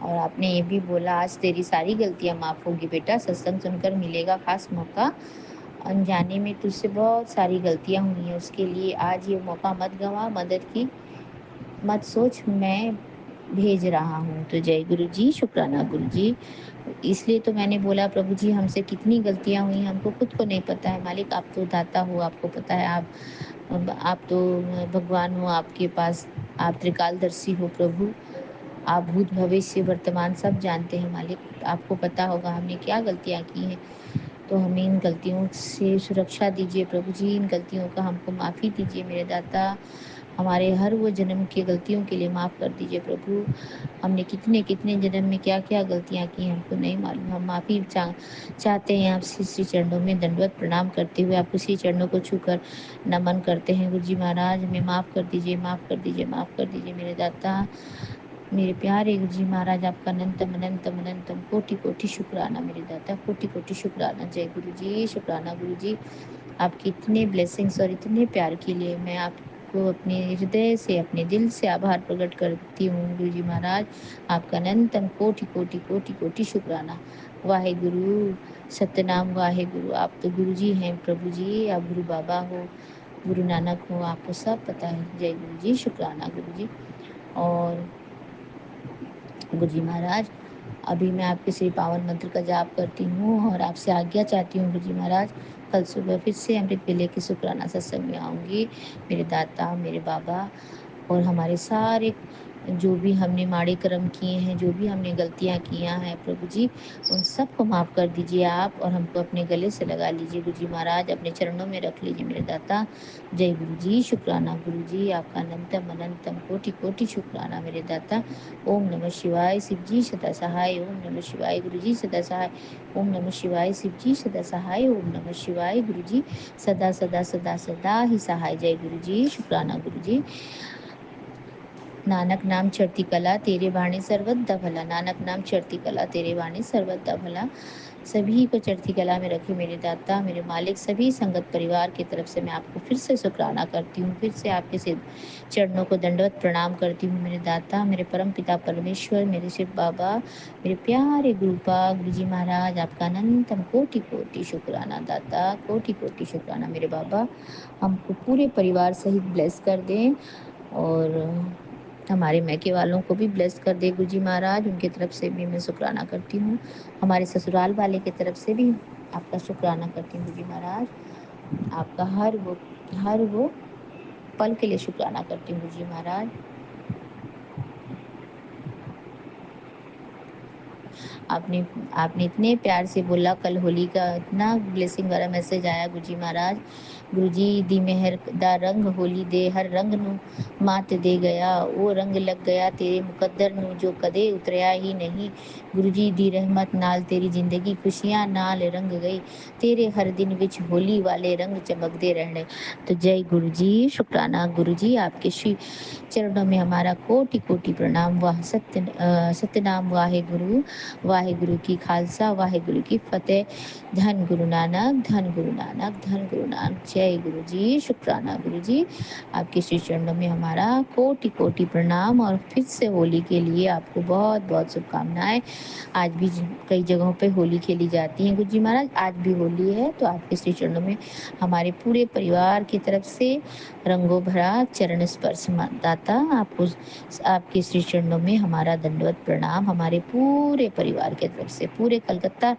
S5: और आपने ये भी बोला, आज तेरी सारी गलतियां माफ होगी बेटा, सत्संग सुनकर मिलेगा खास मौका। अनजाने में तुझसे बहुत सारी गलतियां हुई हैं, उसके लिए आज ये मौका मत गंवा, मदद की मत सोच, मैं भेज रहा हूँ। तो जय गुरु जी, शुक्राना गुरु जी। इसलिए तो मैंने बोला प्रभु जी हमसे कितनी गलतियां हुई हमको खुद को नहीं पता है मालिक, आप तो दाता हो, आपको पता है। आप तो भगवान हो, आपके पास आप त्रिकालदर्शी हो प्रभु। आप भूत भविष्य वर्तमान सब जानते हैं मालिक। आपको पता होगा हमने क्या गलतियां की हैं, तो हमें इन गलतियों से सुरक्षा दीजिए प्रभु जी। इन गलतियों का हमको माफ़ी दीजिए मेरे दाता। हमारे हर वो जन्म की गलतियों के लिए माफ़ कर दीजिए प्रभु। हमने कितने कितने जन्म में क्या क्या गलतियां की हमको नहीं मालूम। हम माफ़ी चाहते हैं आपसे श्री चरणों में दंडवत प्रणाम करते हुए आपको श्री चरणों को छूकर नमन करते हैं। गुरु जी महाराज, हमें माफ़ कर दीजिए, माफ़ कर दीजिए, माफ़ कर दीजिए मेरे दाता मेरे प्यारे गुरु जी महाराज। आपका अनंतम अनंतम अनंतम कोटि कोटि शुक्राना मेरे दाता, कोटि कोटि शुक्राना। जय गुरु जी, शुक्राना गुरु जी। आपके इतने ब्लेसिंग्स और इतने प्यार के लिए मैं आपको अपने हृदय से अपने दिल से आभार प्रकट करती हूँ गुरु जी महाराज। आपका अनंतम कोटि कोटि कोटि कोटि शुक्राना। वाहे गुरु, सतनाम वाहे गुरु। आप तो गुरु जी हैं प्रभु जी, आप गुरु बाबा हो, गुरु नानक हो, आपको सब पता है। जय गुरु जी, शुक्राना गुरु जी। और
S6: गुरु जी महाराज, अभी मैं आपके श्री पावन मंत्र का जाप करती हूँ और आपसे आज्ञा चाहती हूँ गुरु जी महाराज। कल सुबह फिर से अमृत वेले के शुक्राना सत्संग में आऊँगी। मेरे दाता, मेरे बाबा और हमारे सारे जो भी हमने माड़े कर्म किए हैं, जो भी हमने गलतियाँ किया हैं प्रभु जी, उन सबको माफ़ कर दीजिए आप और हमको अपने गले से लगा लीजिए गुरु जी महाराज, अपने चरणों में रख लीजिए मेरे दाता। जय गुरु जी, शुक्राना गुरु जी, आपका अनंतम अनंतम कोटि कोटि शुक्राना मेरे दाता। ओम नमः शिवाय, शिव जी सदा सहाय। ओम नमः शिवाय, गुरु जी सदा सहाय। ओम नमः शिवाय, शिव जी सदा सहाय। ओम नमः शिवाय, गुरु जी सदा सदा सदा सदा ही सहाय। जय गुरु जी, शुक्राना गुरु जी। नानक नाम चढ़ती कला तेरे बाणे सर्वदा भला। नानक नाम चढ़ती कला तेरे बाणे सर्वदा भला। सभी को चढ़ती कला में रखे मेरे दाता, मेरे मालिक। सभी संगत परिवार की तरफ से मैं आपको फिर से शुक्राना करती हूँ, फिर से आपके सिर चरणों को दंडवत प्रणाम करती हूँ मेरे दाता, मेरे परम पिता परमेश्वर, मेरे शिव बाबा, मेरे प्यारे गुरुपा गुरु जी महाराज। आपका अनंतम कोटि कोटि शुक्राना दाता, कोटि कोटि शुक्राना मेरे बाबा। हमको पूरे परिवार सहित ब्लेस कर दें और हमारे मैके वालों को भी ब्लेस कर दे गुरु जी महाराज। उनकी तरफ से भी मैं शुक्राना करती हूँ। हमारे ससुराल वाले की तरफ से भी आपका शुक्राना करती हूँ गुरु जी महाराज। आपका हर वो पल के लिए शुक्राना करती हूँ गुरु जी महाराज। आपने आपने इतने प्यार से बोला, कल होली का इतना ब्लेसिंग वाला मैसेज आया गुरु जी महाराज। गुरु जी दी मेहर दा रंग होली दे, हर रंग नू मात दे गया, वो रंग लग गया तेरे मुकद्दर नू जो कदे उतरिया ही नहीं। गुरु जी दी रहमत नाल तेरी जिंदगी खुशियां नाल रंग गई, तेरे हर दिन विच होली वाले रंग चमकते रहने। तो जय गुरु जी, शुक्राना गुरु जी। आपके श्री चरणों में हमारा कोटि कोटि प्रणाम। वाह सत्यनाम वाहे गुरु की खालसा वाहे गुरु की फतेह। धन गुरु नानक, धन गुरु नानक, धन गुरु नानक। जय गुरु जी, शुक्राना गुरु जी। आपके श्री चरणों में हमारा कोटि कोटि प्रणाम और फिर से होली के लिए आपको बहुत बहुत शुभकामनाएं। आज भी कई जगहों पे होली खेली जाती है गुरु जी महाराज, आज भी होली है, तो आपके श्री चरणों में हमारे पूरे परिवार की तरफ से रंगों भरा चरण स्पर्श दाता। आपको आपके श्री चरणों में हमारा दंडवत प्रणाम। हमारे पूरे परिवार की तरफ से, पूरे कलकत्ता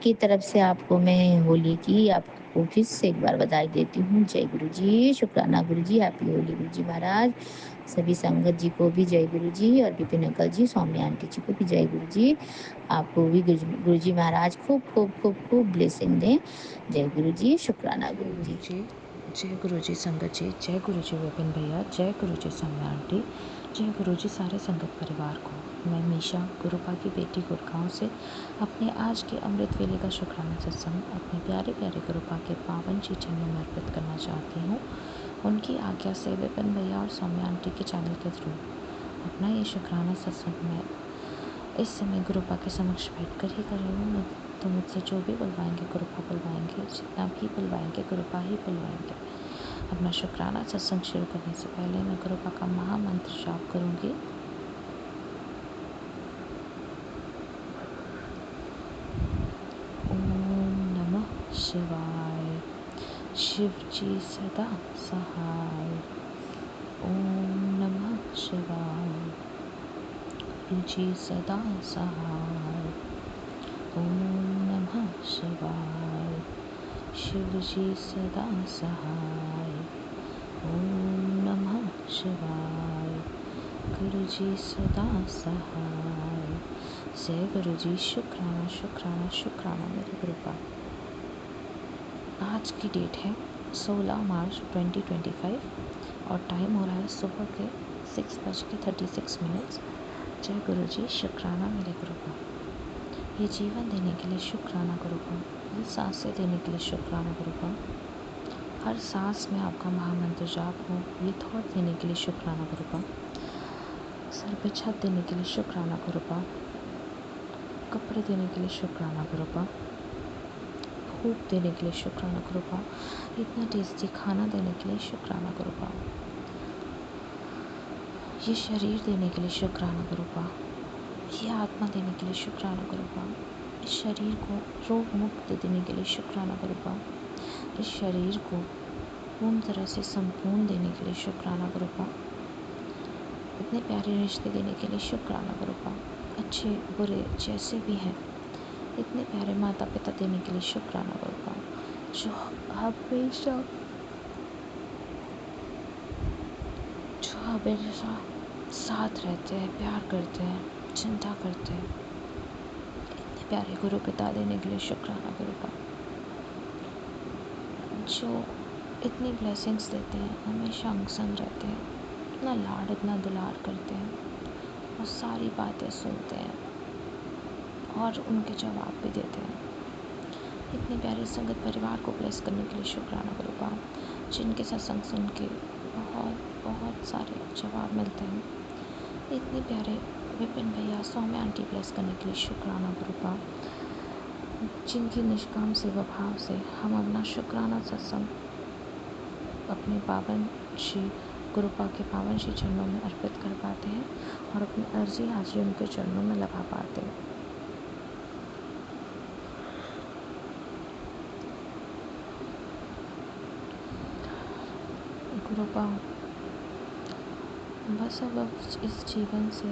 S6: की तरफ से आपको मैं होली की आपको फिर से एक बार बधाई देती हूँ। जय गुरु जी, शुक्राना गुरु जी, हैप्पी होली गुरु जी महाराज। सभी संगत जी को भी जय गुरु जी और विपिन अंकल जी, सौम्या आंटी जी को भी जय गुरु जी। आपको भी गुरु जी महाराज खूब खूब खूब खूब ब्लेसिंग दें। जय गुरु जी, शुक्राना गुरु जी।
S5: जय गुरु जी संगत जी, जय गुरु जी विपिन भैया, जय गुरु जी सौम्या आंटी, जय गुरु जी सारे संगत परिवार को। मैं मीशा गुरुपा की बेटी गुड़गांव से अपने आज के अमृत वेले का शुक्राना सत्संग अपने प्यारे प्यारे गुरुपा के पावन जी चरणों में अर्पित करना चाहती हूँ। उनकी आज्ञा से विपिन भैया और सौम्या आंटी के चैनल के थ्रू अपना ये शुक्राना सत्संग में इस समय गुरुपा के समक्ष बैठ कर ही कर रही हूँ। तो मुझसे जो भी बुलवाएंगे गुरुपा बुलवाएंगे, जितना भी बुलवाएंगे गुरुपा ही बुलवाएंगे। अपना शुक्राना सत्संग शुरू करने से पहले मैं गुरुपा का महामंत्र जाप करूँगी। ओम नमः शिवाय। शिव जी सदा सहाय। ओम नमः शिवाय। गुरु जी सदा सहाय। ओम नमः शिवाय। शिव जी सदा सहाय। ओम नमः शिवाय। गुरु जी सदा सहाय। जय गुरु जी, शुक्राना शुक्राना शुक्राना मेरे गुरुपा। आज की डेट है 16 मार्च 2025 और टाइम हो रहा है सुबह के 6:36। जय गुरु जी, शुक्राना मेरे गुरुपा। ये जीवन देने के लिए शुक्राना गुरुपा, ये सांसें देने के लिए शुक्राना गुरुपा, हर सांस में आपका महामंत्र जाप हो, ये थॉट देने के लिए शुक्राना गुरुपा, सर पे छत देने के लिए शुक्राना गुरुपा, कपड़े देने के लिए शुक्राना गुरुपा, भूख देने के लिए शुक्राना गुरुपा, इतना टेस्टी खाना देने के लिए शुक्राना गुरुपा, ये शरीर देने के लिए शुक्राना गुरुपा, ये आत्मा देने के लिए शुक्राना गुरुपा, इस शरीर को रोग मुक्त देने के लिए शुक्राना गुरुपा, इस शरीर को पूर्ण तरह से संपूर्ण देने के लिए शुक्राना गुरुपा, इतने प्यारे रिश्ते देने के लिए शुक्राना गुरुपा। अच्छे बुरे जैसे भी हैं, इतने प्यारे माता पिता देने के लिए शुक्राना गुरुपा, जो हमेशा साथ रहते हैं, प्यार करते हैं, चिंता करते हैं। इतने प्यारे गुरु पिता देने के लिए शुक्राना गुरुपा, जो इतनी ब्लेसिंग्स देते हैं, हमेशा अंग संग रहते हैं, इतना लाड इतना दुलार करते हैं और सारी बातें सुनते हैं और उनके जवाब भी देते हैं। इतने प्यारे संगत परिवार को ब्लेस करने के लिए शुक्राना गुरुपा, जिनके सत्संग सुन के बहुत सारे जवाब मिलते हैं। इतने प्यारे विपिन भैया, सौम्य आंटी ब्लेस करने के लिए शुक्राना गुरुपा, जिनकी निष्काम सेवा भाव से हम अपना शुक्राना सत्संग अपने पावन श्री गुरुपा के पावन श्री चरणों में अर्पित कर पाते हैं और अपनी अर्जी हाजिरी उनके चरणों में लगा पाते हैं। गुरुपा, बस अब इस जीवन से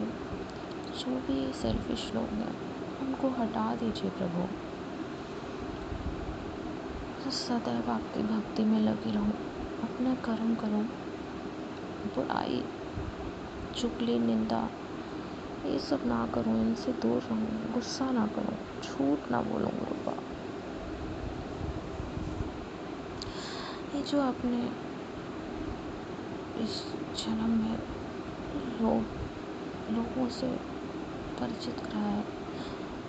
S5: जो भी सेल्फिश लोग हैं उनको हटा दीजिए प्रभु। सदैव आपकी भक्ति में लगी रहूं, अपना कर्म करूं, बुराई चुगली निंदा ये सब ना करूं, इनसे दूर रहूं, गुस्सा ना करूं, झूठ ना बोलूं गुरुपा। ये जो आपने इस जन्म में लोगों से परिचित कराया,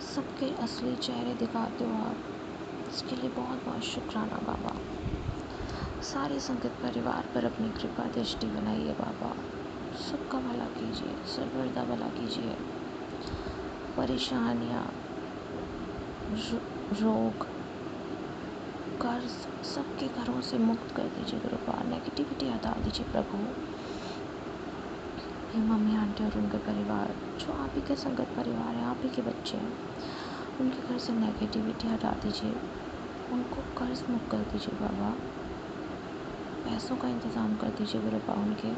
S5: सबके असली चेहरे दिखाते हो आप, इसके लिए बहुत बहुत शुक्राना बाबा। सारे संगत परिवार पर अपनी कृपा दृष्टि बनाइए बाबा, सबका भला कीजिए, सर्वदा भला कीजिए। परेशानियाँ, रोग, कर्ज सबके घरों से मुक्त कर दीजिए गुरुपा, नेगेटिविटी हटा दीजिए प्रभु। ये मम्मी आंटी और उनके परिवार जो आप ही के संगत परिवार हैं, आप ही के बच्चे हैं, उनके घर से नेगेटिविटी हटा दीजिए, उनको कर्ज मुक्त कर दीजिए बाबा, पैसों का इंतज़ाम कर दीजिए गुरुपा उनके,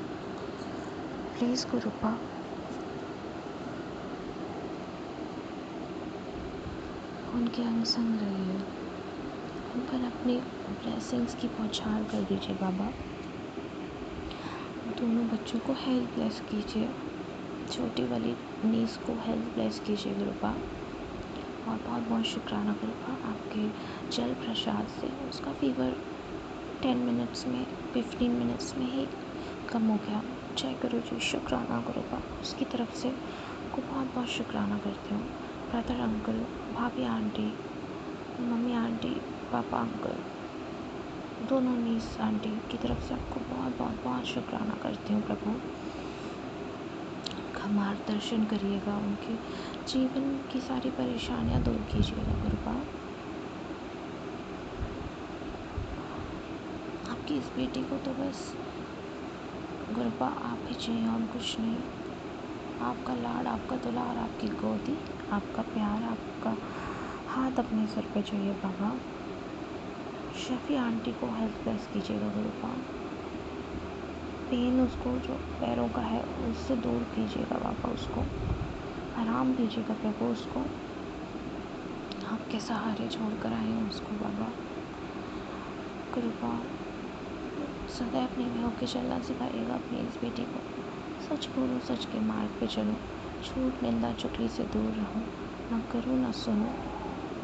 S5: प्लीज़ गुरुपा। उनके अंग संग रहिए, उन पर अपनी ब्लेसिंग्स की बौछार कर दीजिए बाबा। दोनों बच्चों को हेल्थ ब्लेस कीजिए, छोटी वाली नीस को हेल्थ ब्लेस कीजिए गुरुपा। और बहुत बहुत शुक्राना गुरुपा, आपके जल प्रसाद से उसका फीवर 10 मिनट्स में 15 मिनट्स में ही कम हो गया। जय गुरु जी, शुक्राना गुरुपा, उसकी तरफ से को बहुत बहुत शुक्राना करती हूँ। ब्रदर अंकल, भाभी आंटी, मम्मी आंटी, पापा अंकल, दोनों नीस आंटी की तरफ से आपको बहुत बहुत बहुत शुक्राना करती हूँ प्रभु। उनका मार्गदर्शन करिएगा, उनके जीवन की सारी परेशानियाँ दूर कीजिएगा गुरुपा। आपकी इस बेटी को तो बस गुरुपा आप ही चाहिए और कुछ नहीं। आपका लाड, आपका दुलार, आपकी गोदी, आपका प्यार, आपका हाथ अपने सर पे चाहिए बाबा। शफी आंटी को हेल्थ ब्लेस कीजिएगा गुरुपा, पेन उसको जो पैरों का है उससे दूर कीजिएगा बाबा, उसको आराम दीजिएगा प्रभु, उसको आपके सहारे छोड़ कर आए हैं उसको बाबा। कृपा सदैव निर्भय होकर चलना सिखाइएगा अपनी इस बेटी को। सच बोलो, सच के मार्ग पे चलो, झूठ निंदा चुगली से दूर रहूं, ना करूं ना सुनूं,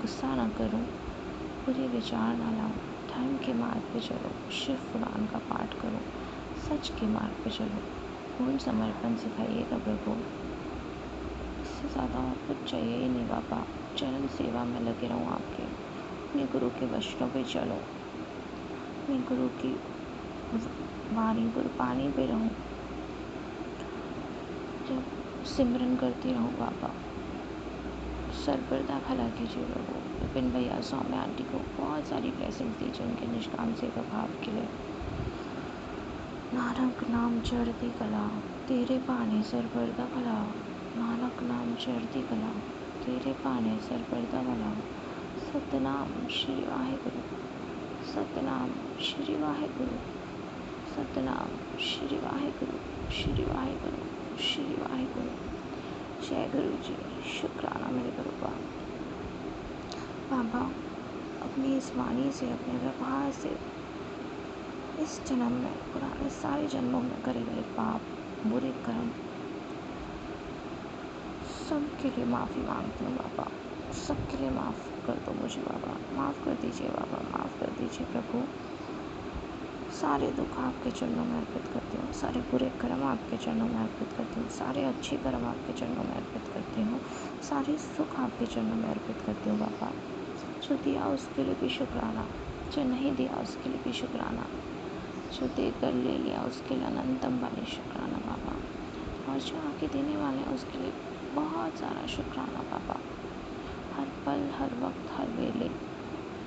S5: गुस्सा ना करूं, बुरे विचार ना लाऊं, धर्म के मार्ग पे चलो, शिव पुराण का पाठ करो, सच के मार्ग पे चलो, पूर्ण समर्पण सिखाइएगा प्रभु। इससे ज़्यादा और कुछ चाहिए ही नहीं बाबा। चरण सेवा में लगे रहूं आपके, अपने गुरु के वचनों पे चलो, अपने गुरु की वाणी गुरबानी पे रहूं, जब सिमरन करती रहूं बाबा। सर्वदा भला कीजिए प्रभु। विपिन भैया, सौम्य आंटी को बहुत सारी ब्लेसिंग्स दीजिए उनके निष्काम सेवा भाव के लिए। नानक नाम चढ़ती कला, तेरे पाने सर्वदा भला, नानक नाम चढ़ती कला, तेरे पाने सर्वदा भला। सतनाम श्री वाहेगुरु, सतनाम श्री वाहेगुरु, सतनाम श्री वाहेगुरु, श्री वाहेगुरु,
S4: श्री वाहिगुरु। जय गुरु जी। शुक्राना मेरे गुरु बाबा, अपनी इस वाणी से, अपने व्यवहार से इस जन्म में, पुराने सारे जन्मों में करे गए पाप, बुरे कर्म, सबके लिए माफ़ी मांगती हूँ बाबा। सबके लिए माफ़ कर दो मुझे बाबा। माफ़ कर दीजिए बाबा, माफ़ कर दीजिए प्रभु। सारे दुख आपके चरणों में अर्पित करती हूँ। सारे बुरे कर्म आपके चरणों में अर्पित करती हूँ। सारे अच्छे कर्म आपके चरणों में अर्पित करती हूँ। सारे सुख आपके चरणों में अर्पित करती हूँ बाबा। जो दिया उसके लिए भी शुक्राना, जो नहीं दिया उसके लिए भी शुक्राना, जो देकर ले लिया उसके लिए अनंतम वाले शुक्राना बाबा, और जो आगे देने वाले हैं उसके लिए बहुत सारा शुक्राना बाबा। हर पल, हर वक्त, हर वेले,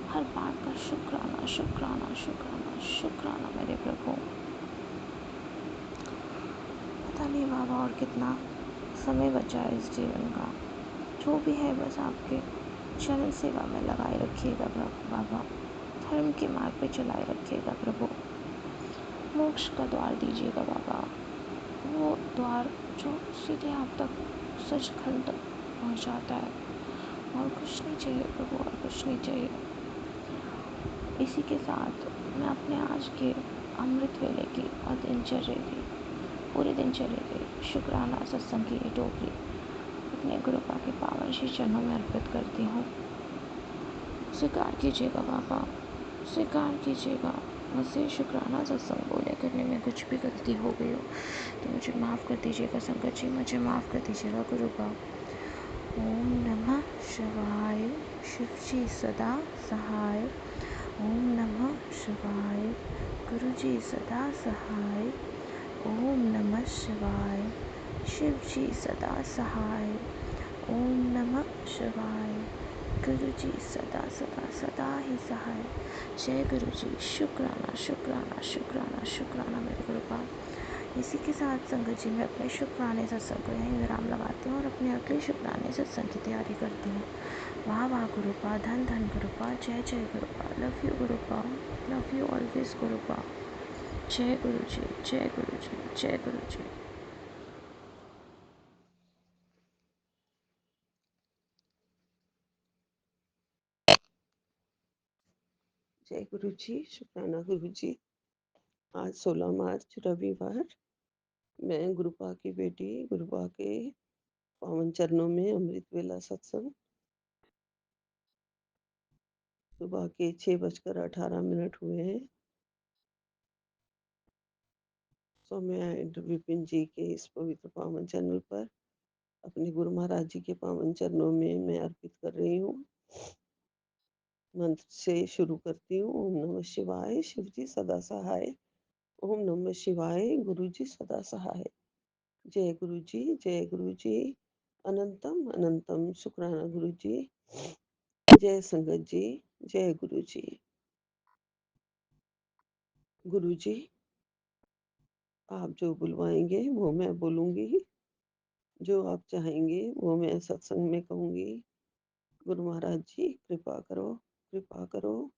S4: हर बात का शुक्राना, शुक्राना, शुक्राना, शुक्राना मेरे प्रभु। पता नहीं बाबा और कितना समय बचा है इस जीवन का। जो भी है बस आपके चरण सेवा में लगाए रखिएगा बाबा। धर्म के मार्ग पे चलाए रखिएगा प्रभु। मोक्ष का द्वार दीजिएगा बाबा, वो द्वार जो सीधे आप तक सचखंड तक पहुँचाता है। और कुछ नहीं चाहिए प्रभु, और कुछ नहीं चाहिए। इसी के साथ मैं अपने आज के अमृत वेले की और दिनचर्या की, पूरे दिनचर्या की शुक्राना सत्संग की ये टोकरी अपने गुरुपा के पावन श्री चरणों में अर्पित करती हूँ। स्वीकार कीजिएगा बाबा, स्वीकार कीजिएगा। मुझसे शुक्राना सत्संग बोले करने में कुछ भी गलती हो गई हो तो मुझे माफ़ कर दीजिएगा संगत जी, मुझे माफ़ कर दीजिएगा गुरुपा। ओम नमः शिवाय। शिव जी सदा सहाय। ओम नमः शिवाय। गुरु जी सदा सहाय। ओम नमः शिवाय। शिव जी सदा सहाय। ओम नमः शिवाय। गुरु जी सदा सदा सदा ही सहाय। जय गुरु जी। शुक्राना, शुक्राना, शुक्राना, शुक्राना मेरे गुरुपा। इसी के साथ संगत जी मैं अपने शुक्राने सत्संग को यहीं विराम लगाती हूँ और अपने अगले शुक्राने सत्संग की तैयारी करती हूँ। वाह वाह गुरुपा, धन धन गुरुपा, जय जय Gurupa, love you Gurupa, love you always Gurupa. जय गुरु जी, जय गुरु जी, जय गुरु जी।
S7: जय गुरु जी। शुक्राना गुरु जी। आज 16 मार्च रविवार, मैं गुरुपा की बेटी गुरुपा के पावन चरणों में अमृत वेला सत्संग सुबह के 6:18 हुए हैं। सौम्या एंड विपिन जी के इस पवित्र पावन चैनल पर अपने गुरु महाराज जी के पावन चरणों में मैं अर्पित कर रही हूँ। मंत्र से शुरू करती हूँ। ओम नमः शिवाय। शिव जी सदा सहाय। ओम नमः शिवाय। गुरु जी सदा सहाय। जय गुरु जी, जय गुरु जी। अनंतम अनंतम शुक्राना गुरु जी। जय संगत जी, जय गुरु जी। गुरु जी, आप जो बुलवाएंगे वो मैं बोलूंगी, जो आप चाहेंगे वो मैं सत्संग में कहूंगी। गुरु महाराज जी कृपा करो, कृपा करो।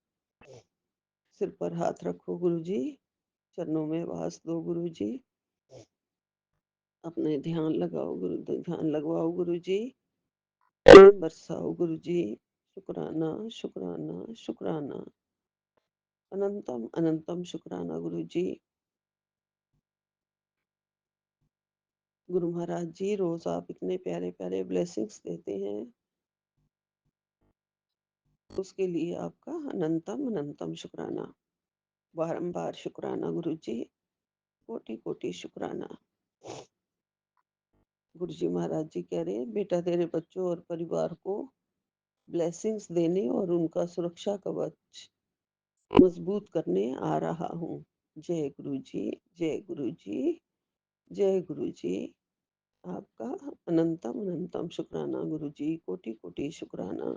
S7: सिर पर हाथ रखो गुरु जी, चरणों में वास दो गुरु जी। अपने ध्यान लगाओ गुरु, ध्यान लगवाओ गुरु जी। बरसाओ गुरु जी। शुक्राना, शुक्राना, शुक्राना। अनंतम अनंतम शुक्राना गुरु जी। गुरु महाराज जी रोज आप इतने प्यारे प्यारे ब्लेसिंग्स देते हैं, उसके लिए आपका अनंतम अनंतम शुक्राना। बारंबार शुक्राना गुरु जी, कोटि कोटि शुक्राना। गुरु जी महाराज जी कह रहे हैं, बेटा तेरे बच्चों और परिवार को ब्लेसिंग्स देने और उनका सुरक्षा कवच मजबूत करने आ रहा हूँ। जय गुरु जी, जय गुरु जी, जय गुरु जी। आपका अनंतम अनंतम शुक्राना गुरु जी, कोटि कोटि शुक्राना।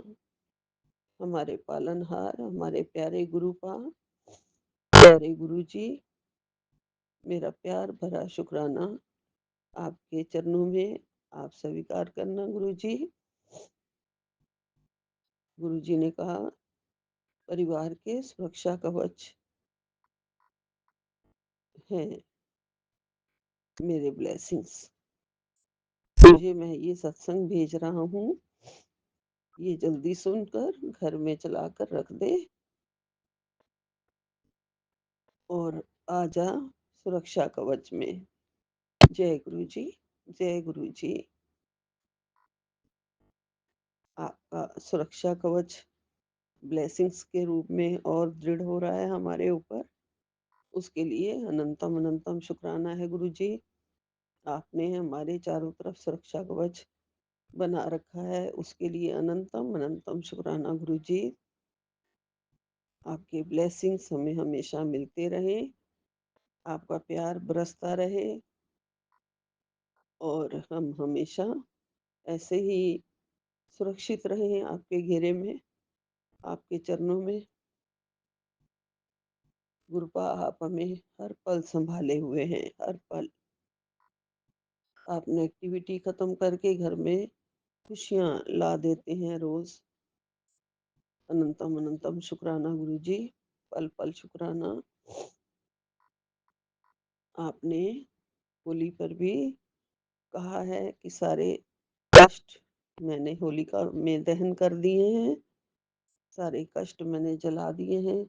S7: हमारे पालनहार, हमारे प्यारे गुरुपा, प्यारे गुरु जी, मेरा प्यार भरा शुक्राना आपके चरणों में आप स्वीकार करना गुरु जी। गुरु जी ने कहा परिवार के सुरक्षा कवच हैं मेरे ब्लेसिंग्स। तुझे मैं ये सत्संग भेज रहा हूँ, ये जल्दी सुनकर घर में चलाकर रख दे और आजा सुरक्षा कवच में। जय गुरु जी, जय गुरु जी। आपका सुरक्षा कवच ब्लेसिंग्स के रूप में और दृढ़ हो रहा है हमारे ऊपर। उसके लिए अनंतम अनंतम शुक्राना है गुरु जी। आपने हमारे चारों तरफ सुरक्षा कवच बना रखा है, उसके लिए अनंतम अनंतम शुक्राना गुरु जी। आपके ब्लेसिंग्स हमें हमेशा मिलते रहे, आपका प्यार बरसता रहे और हम हमेशा ऐसे ही सुरक्षित रहें आपके घेरे में, आपके चरणों में। गुरुपा आप हमें हर पल संभाले हुए हैं, हर पल। आप नेगेटिविटी खत्म करके घर में खुशियाँ ला देते हैं रोज। अनंतम अनंतम शुक्राना गुरु जी, पल पल शुक्राना। आपने होली पर भी कहा है कि सारे कष्ट मैंने होलिका में दहन कर दिए हैं, सारे कष्ट मैंने जला दिए हैं,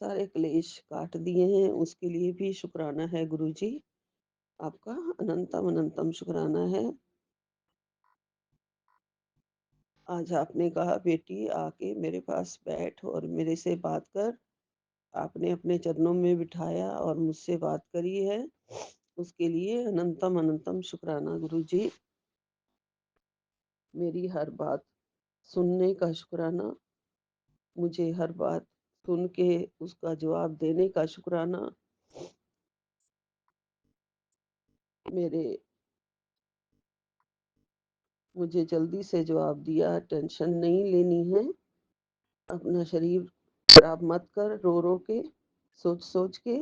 S7: सारे क्लेश काट दिए हैं। उसके लिए भी शुक्राना है गुरु जी, आपका अनंतम अनंतम शुक्राना है। आज आपने कहा बेटी आके मेरे पास बैठ और मेरे से बात कर। आपने अपने चरणों में बिठाया और मुझसे बात करी है, उसके लिए अनंतम अनंतम शुक्राना गुरु जी। मेरी हर बात सुनने का शुक्राना, मुझे हर बात सुन के उसका जवाब देने का शुक्राना। मेरे मुझे जल्दी से जवाब दिया, टेंशन नहीं लेनी है, अपना शरीर खराब मत कर रो रो के, सोच सोच के।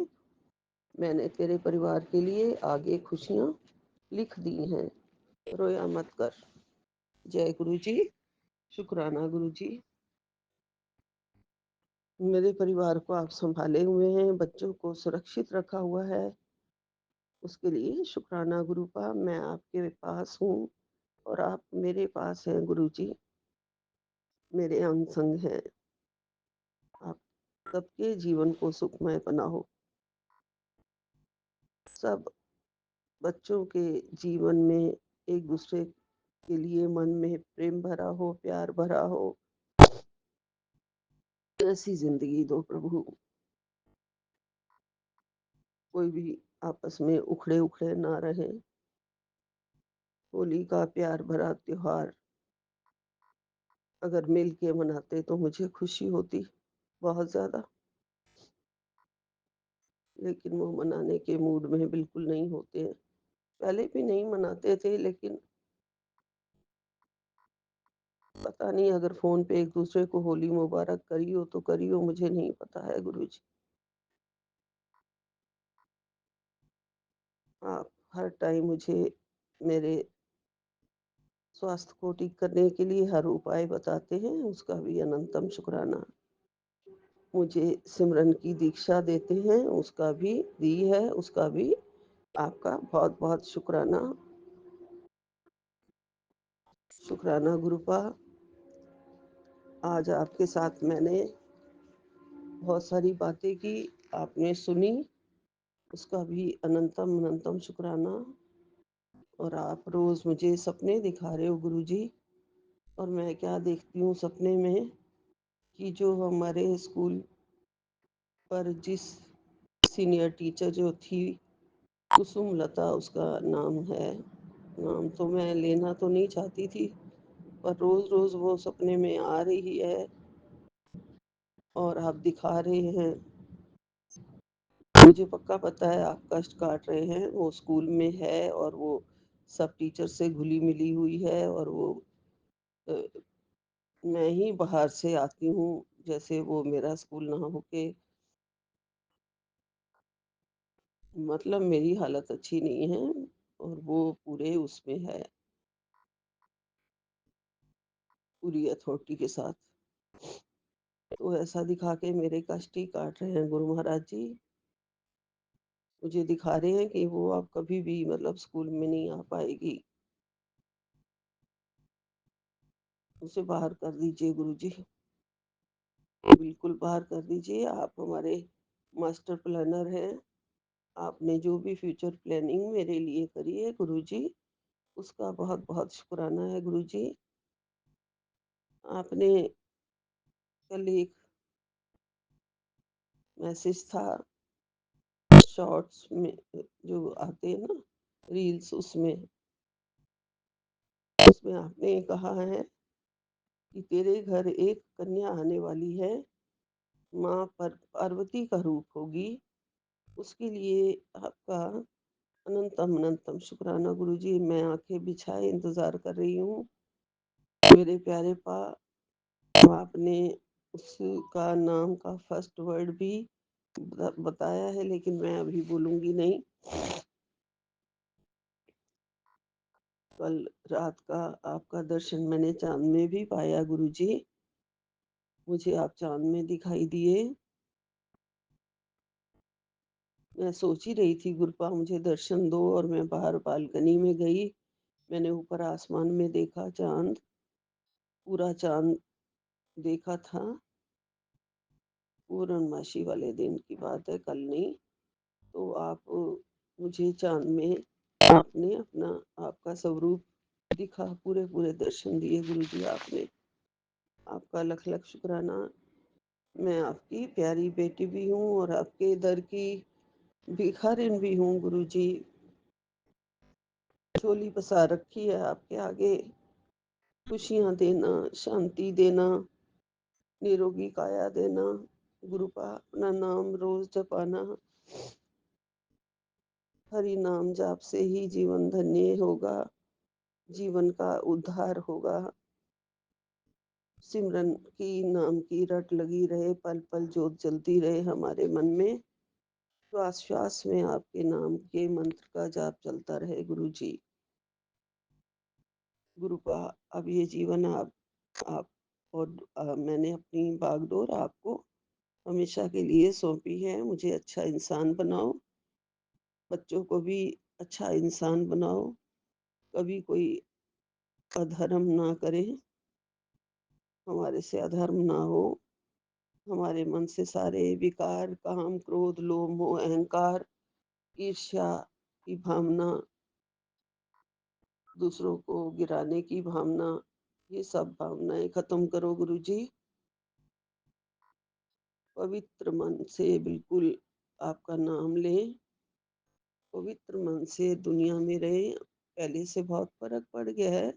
S7: मैंने तेरे परिवार के लिए आगे खुशियाँ लिख दी हैं, रोया मत कर। जय गुरु जी, शुक्राना गुरु जी। मेरे परिवार को आप संभाले हुए हैं, बच्चों को सुरक्षित रखा हुआ है, उसके लिए शुक्राना गुरुपा। मैं आपके पास हूँ और आप मेरे पास हैं गुरु जी, मेरे अंग संग हैं। आप सबके जीवन को सुखमय बनाओ, सब बच्चों के जीवन में एक दूसरे के लिए मन में प्रेम भरा हो, प्यार भरा हो, ऐसी जिंदगी दो प्रभु। कोई भी आपस में उखड़े उखड़े ना रहे। होली का प्यार भरा त्योहार अगर मिल के मनाते तो मुझे खुशी होती बहुत ज्यादा, लेकिन वो मनाने के मूड में बिल्कुल नहीं होते हैं। पहले भी नहीं मनाते थे, लेकिन पता नहीं, अगर फोन पे एक दूसरे को होली मुबारक करियो तो करियो, मुझे नहीं पता है गुरु जी। आप हर टाइम मुझे मेरे स्वास्थ्य को ठीक करने के लिए हर उपाय बताते हैं, उसका भी अनंतम शुक्राना। मुझे सिमरन की दीक्षा देते हैं, उसका भी दी है, उसका भी आपका बहुत बहुत शुक्राना। शुक्राना गुरुपा। आज आपके साथ मैंने बहुत सारी बातें की, आपने सुनी, उसका भी अनंतम अनंतम शुक्राना। और आप रोज मुझे सपने दिखा रहे हो गुरु जी, और मैं क्या देखती हूँ सपने में कि जो हमारे स्कूल पर जिस सीनियर टीचर जो थी, कुसुम लता उसका नाम है, नाम तो मैं लेना तो नहीं चाहती थी, पर रोज रोज वो सपने में आ रही है और आप दिखा रहे हैं। मुझे पक्का पता है आप कष्ट काट रहे हैं, वो स्कूल में है और वो सब टीचर से घुली मिली हुई है, और वो अ, मैं ही बाहर से आती हूँ, जैसे वो मेरा स्कूल ना होके। मतलब मेरी हालत अच्छी नहीं है और वो पूरे उसमें है, पूरी अथॉरिटी के साथ। तो ऐसा दिखा के मेरे कष्ट ही काट रहे हैं गुरु महाराज जी। मुझे दिखा रहे हैं कि वो अब कभी भी मतलब स्कूल में नहीं आ पाएगी। उसे बाहर कर दीजिए गुरुजी, बिल्कुल बाहर कर दीजिए। आप हमारे मास्टर प्लानर हैं। आपने जो भी फ्यूचर प्लानिंग मेरे लिए करी है गुरुजी, उसका बहुत बहुत शुक्राना है गुरुजी। आपने कल एक मैसेज था शॉर्ट्स में जो आते हैं ना, रील्स, उसमें उसमें आपने कहा है कि तेरे घर एक कन्या आने वाली है, माँ पर पार्वती का रूप होगी। उसके लिए आपका अनंतम अनंतम शुक्राना गुरुजी। मैं आंखें बिछाए इंतजार कर रही हूँ। मेरे प्यारे पा, आपने उसका नाम का फर्स्ट वर्ड भी बताया है, लेकिन मैं अभी बोलूंगी नहीं। कल रात का आपका दर्शन मैंने चांद में भी पाया गुरुजी। मुझे आप चांद में दिखाई दिए। मैं सोच ही रही थी गुरुपा मुझे दर्शन दो, और मैं बाहर बालकनी में गई। मैंने ऊपर आसमान में देखा चांद, पूरा चांद देखा था। पूर्णमासी वाले दिन की बात है, कल नहीं। तो आप मुझे चांद में आपने अपना आपका स्वरूप दिखा, पूरे पूरे दर्शन दिए गुरुजी आपने। आपका लख लख शुक्राना। मैं आपकी प्यारी बेटी भी हूँ और आपके दर की भिखारिन भी हूँ गुरुजी। झोली पसार रखी है आपके आगे, खुशियाँ देना, शांति देना, निरोगी काया देना। गुरुपा अपना नाम रोज जपाना। हरि नाम जाप से ही जीवन धन्य होगा, जीवन का उद्धार होगा। सिमरन की नाम की रट लगी रहे, पल पल जोत जलती रहे हमारे मन में। श्वास श्वास में आपके नाम के मंत्र का जाप चलता रहे गुरुजी। गुरुपा अब ये जीवन आप और मैंने अपनी बागडोर आपको हमेशा के लिए सौंपी है। मुझे अच्छा इंसान बनाओ, बच्चों को भी अच्छा इंसान बनाओ, कभी कोई अधर्म ना करे, हमारे से अधर्म ना हो। हमारे मन से सारे विकार, काम, क्रोध, लोभ, मोह, अहंकार, ईर्ष्या की भावना, दूसरों को गिराने की भावना, ये सब भावनाएं खत्म करो गुरुजी। पवित्र मन से बिल्कुल आपका नाम लें, पवित्र मन से दुनिया में रहे। पहले से बहुत फर्क पड़ गया है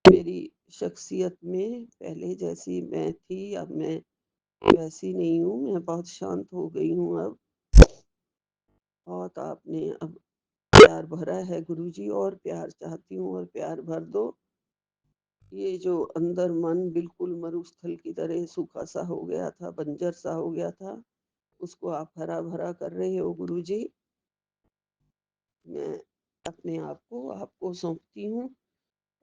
S7: मेरी शख्सियत में। पहले जैसी मैं थी, अब मैं वैसी नहीं हूँ। मैं बहुत शांत हो गई हूँ अब। बहुत आपने अब प्यार भरा है गुरुजी, और प्यार चाहती हूँ, और प्यार भर दो। ये जो अंदर मन बिल्कुल मरुस्थल की तरह सूखा सा हो गया था, बंजर सा हो गया था, उसको आप हरा भरा कर रहे हो गुरुजी। मैं अपने आप को आपको सौंपती हूँ,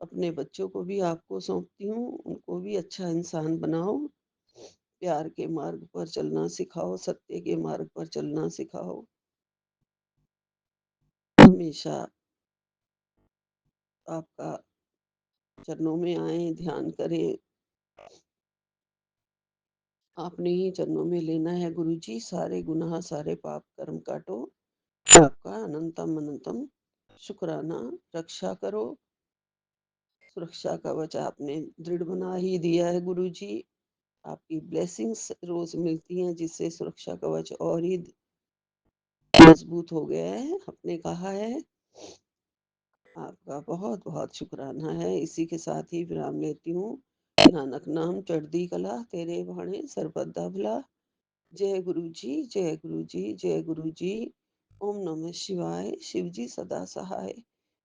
S7: अपने बच्चों को भी आपको सौंपती हूँ। उनको भी अच्छा इंसान बनाओ, प्यार के मार्ग पर चलना सिखाओ, सत्य के मार्ग पर चलना सिखाओ। हमेशा आपका चरणों में आए, ध्यान करें। आपने ही चरणों में लेना है गुरुजी। सारे गुनाह, सारे पाप कर्म काटो। आपका अनंतम अनंतम शुक्राना। रक्षा करो, सुरक्षा कवच आपने दृढ़ बना ही दिया है गुरुजी। आपकी ब्लेसिंग्स रोज मिलती हैं, जिससे सुरक्षा कवच और ही मजबूत हो गया है। आपने कहा है। आपका बहुत बहुत शुक्राना है। इसी के साथ ही विराम लेती हूँ। नानक नाम चढ़दी कला, तेरे भाणे सरबद्दा भला। जय गुरु जी, जय गुरु जी, जय गुरु जी। ओम नमः शिवाय। शिव जी सदा सहाय।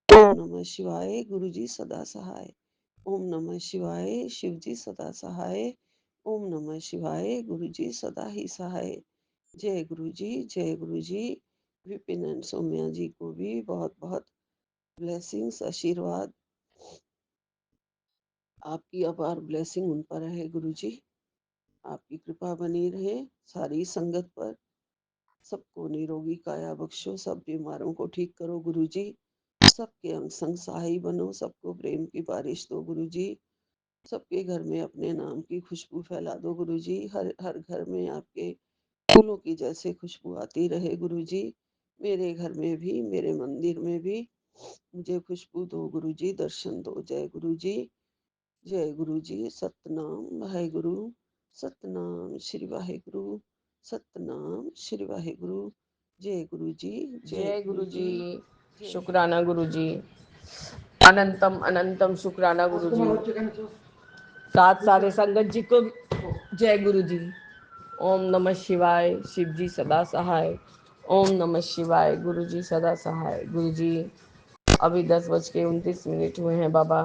S7: ओम नमः शिवाय। गुरु जी सदा सहाय। ओम नमः शिवाय। शिव जी सदा सहाय। ओम नमः शिवाय। गुरु जी सदा ही सहाय। जय गुरु जी, जय गुरु जी। विपिन एंड सौम्या जी को भी बहुत बहुत ब्लेसिंग्स, आशीर्वाद। आपकी अपार ब्लेसिंग उन पर है गुरु जी। आपकी कृपा बनी रहे सारी संगत पर। सबको निरोगी काया बख्शो, सब बीमारों को ठीक करो गुरु जी। सबके अंग संग सहाय बनो, सबको प्रेम की बारिश दो गुरु जी। सबके घर में अपने नाम की खुशबू फैला दो गुरुजी। हर हर घर में आपके फूलों की जैसे खुशबू आती रहे गुरुजी। मेरे घर में भी, मेरे मंदिर में भी मुझे खुशबू दो गुरुजी, दर्शन दो। जय गुरुजी, जय गुरुजी। सतनाम वाहेगुरु, सतनाम श्री वाहेगुरु, सतनाम श्री वाहेगुरु। जय गुरुजी,
S8: जय गुरु जी।
S7: जय
S8: शुक्राना गुरु जी। अनंतम अनंतम शुक्राना गुरु जी। साथ सारे संगत जी को जय गुरु जी। ओम नमः शिवाय। शिव जी सदा सहाय। ओम नमः शिवाय। गुरु जी सदा सहाय। गुरु जी अभी 10:29 हुए हैं बाबा।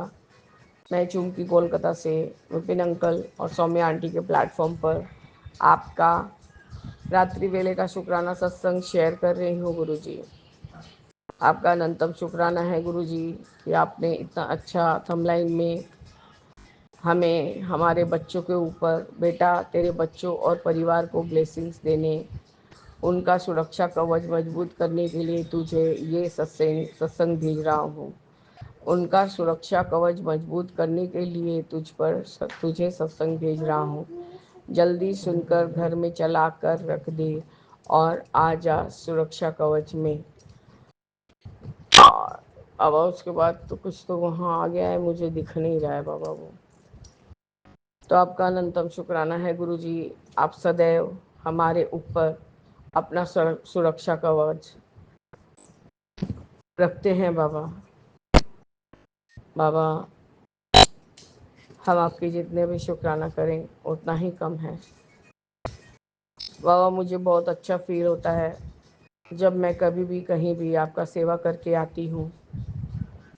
S8: मैं चूंकि कोलकाता से विपिन अंकल और सौम्या आंटी के प्लेटफॉर्म पर आपका रात्रि वेले का शुक्राना सत्संग शेयर कर रही हूँ गुरु जी। आपका अनंतम शुक्राना है गुरु जी कि आपने इतना अच्छा थंबलाइन में हमें हमारे बच्चों के ऊपर, बेटा तेरे बच्चों और परिवार को ब्लेसिंग्स देने, उनका सुरक्षा कवच मजबूत करने के लिए तुझे ये सत्संग भेज रहा हूँ। उनका सुरक्षा कवच मजबूत करने के लिए तुझे सत्संग भेज रहा हूँ। जल्दी सुनकर घर में चला कर रख दे और आ जा सुरक्षा कवच में। और अब उसके बाद तो कुछ तो वहाँ आ गया है, मुझे दिख नहीं रहा है बाबा वो। तो आपका अनंतम शुक्राना है गुरु जी। आप सदैव हमारे ऊपर अपना सुरक्षा कवच रखते हैं बाबा। बाबा हम आपके जितने भी शुक्राना करें उतना ही कम है बाबा। मुझे बहुत अच्छा फील होता है जब मैं कभी भी कहीं भी आपका सेवा करके आती हूँ,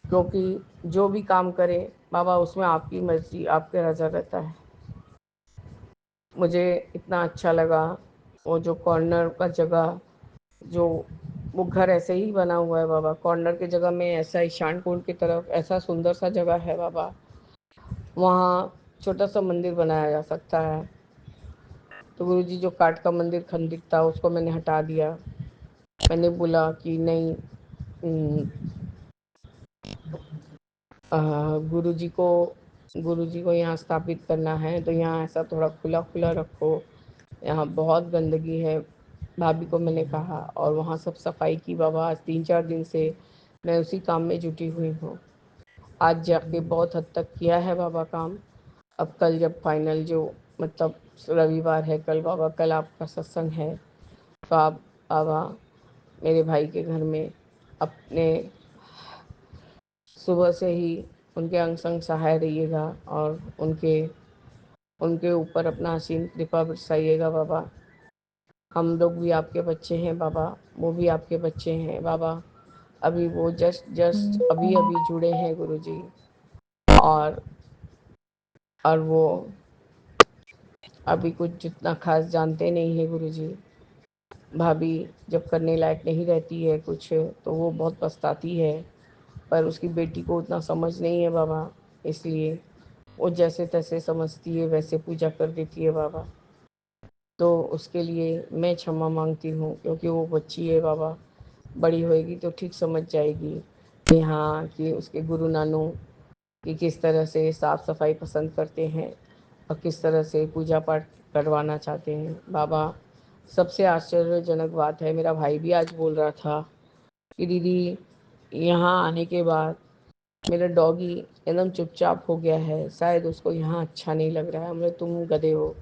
S8: क्योंकि जो भी काम करे बाबा उसमें आपकी मर्जी, आपके रजा रहता है। मुझे इतना अच्छा लगा वो जो कॉर्नर का जगह, जो वो घर ऐसे ही बना हुआ है बाबा, कॉर्नर की जगह में ऐसा ईशान कोण की तरफ ऐसा सुंदर सा जगह है बाबा, वहाँ छोटा सा मंदिर बनाया जा सकता है। तो गुरु जी जो काठ का मंदिर खंडित था उसको मैंने हटा दिया। मैंने बोला कि नहीं, गुरु जी को यहाँ स्थापित करना है तो यहाँ ऐसा थोड़ा खुला खुला रखो, यहाँ बहुत गंदगी है। भाभी को मैंने कहा और वहाँ सब सफाई की बाबा। आज 3-4 दिन से मैं उसी काम में जुटी हुई हूँ। आज जाके बहुत हद तक किया है बाबा काम। अब कल जब फाइनल जो मतलब रविवार है कल बाबा, कल आपका सत्संग है, तो आप बाबा मेरे भाई के घर में अपने सुबह से ही उनके अंग संग सहाय रहिएगा और उनके उनके ऊपर अपना असीम कृपा बरसाइएगा बाबा। हम लोग भी आपके बच्चे हैं बाबा, वो भी आपके बच्चे हैं बाबा। अभी वो जस्ट जस्ट अभी अभी जुड़े हैं गुरुजी, और वो अभी कुछ जितना खास जानते नहीं है गुरुजी। भाभी जब करने लायक नहीं रहती है कुछ तो वो बहुत पछताती है, पर उसकी बेटी को उतना समझ नहीं है बाबा, इसलिए वो जैसे तैसे समझती है वैसे पूजा कर देती है बाबा। तो उसके लिए मैं क्षमा मांगती हूँ, क्योंकि वो बच्ची है बाबा, बड़ी होएगी तो ठीक समझ जाएगी कि हाँ कि उसके गुरु नानू कि किस तरह से साफ़ सफाई पसंद करते हैं और किस तरह से पूजा पाठ करवाना चाहते हैं बाबा। सबसे आश्चर्यजनक बात है, मेरा भाई भी आज बोल रहा था कि दीदी यहाँ आने के बाद मेरा डॉगी एकदम चुपचाप हो गया है, शायद उसको यहाँ अच्छा नहीं लग रहा है। हमने तुम गधे हो।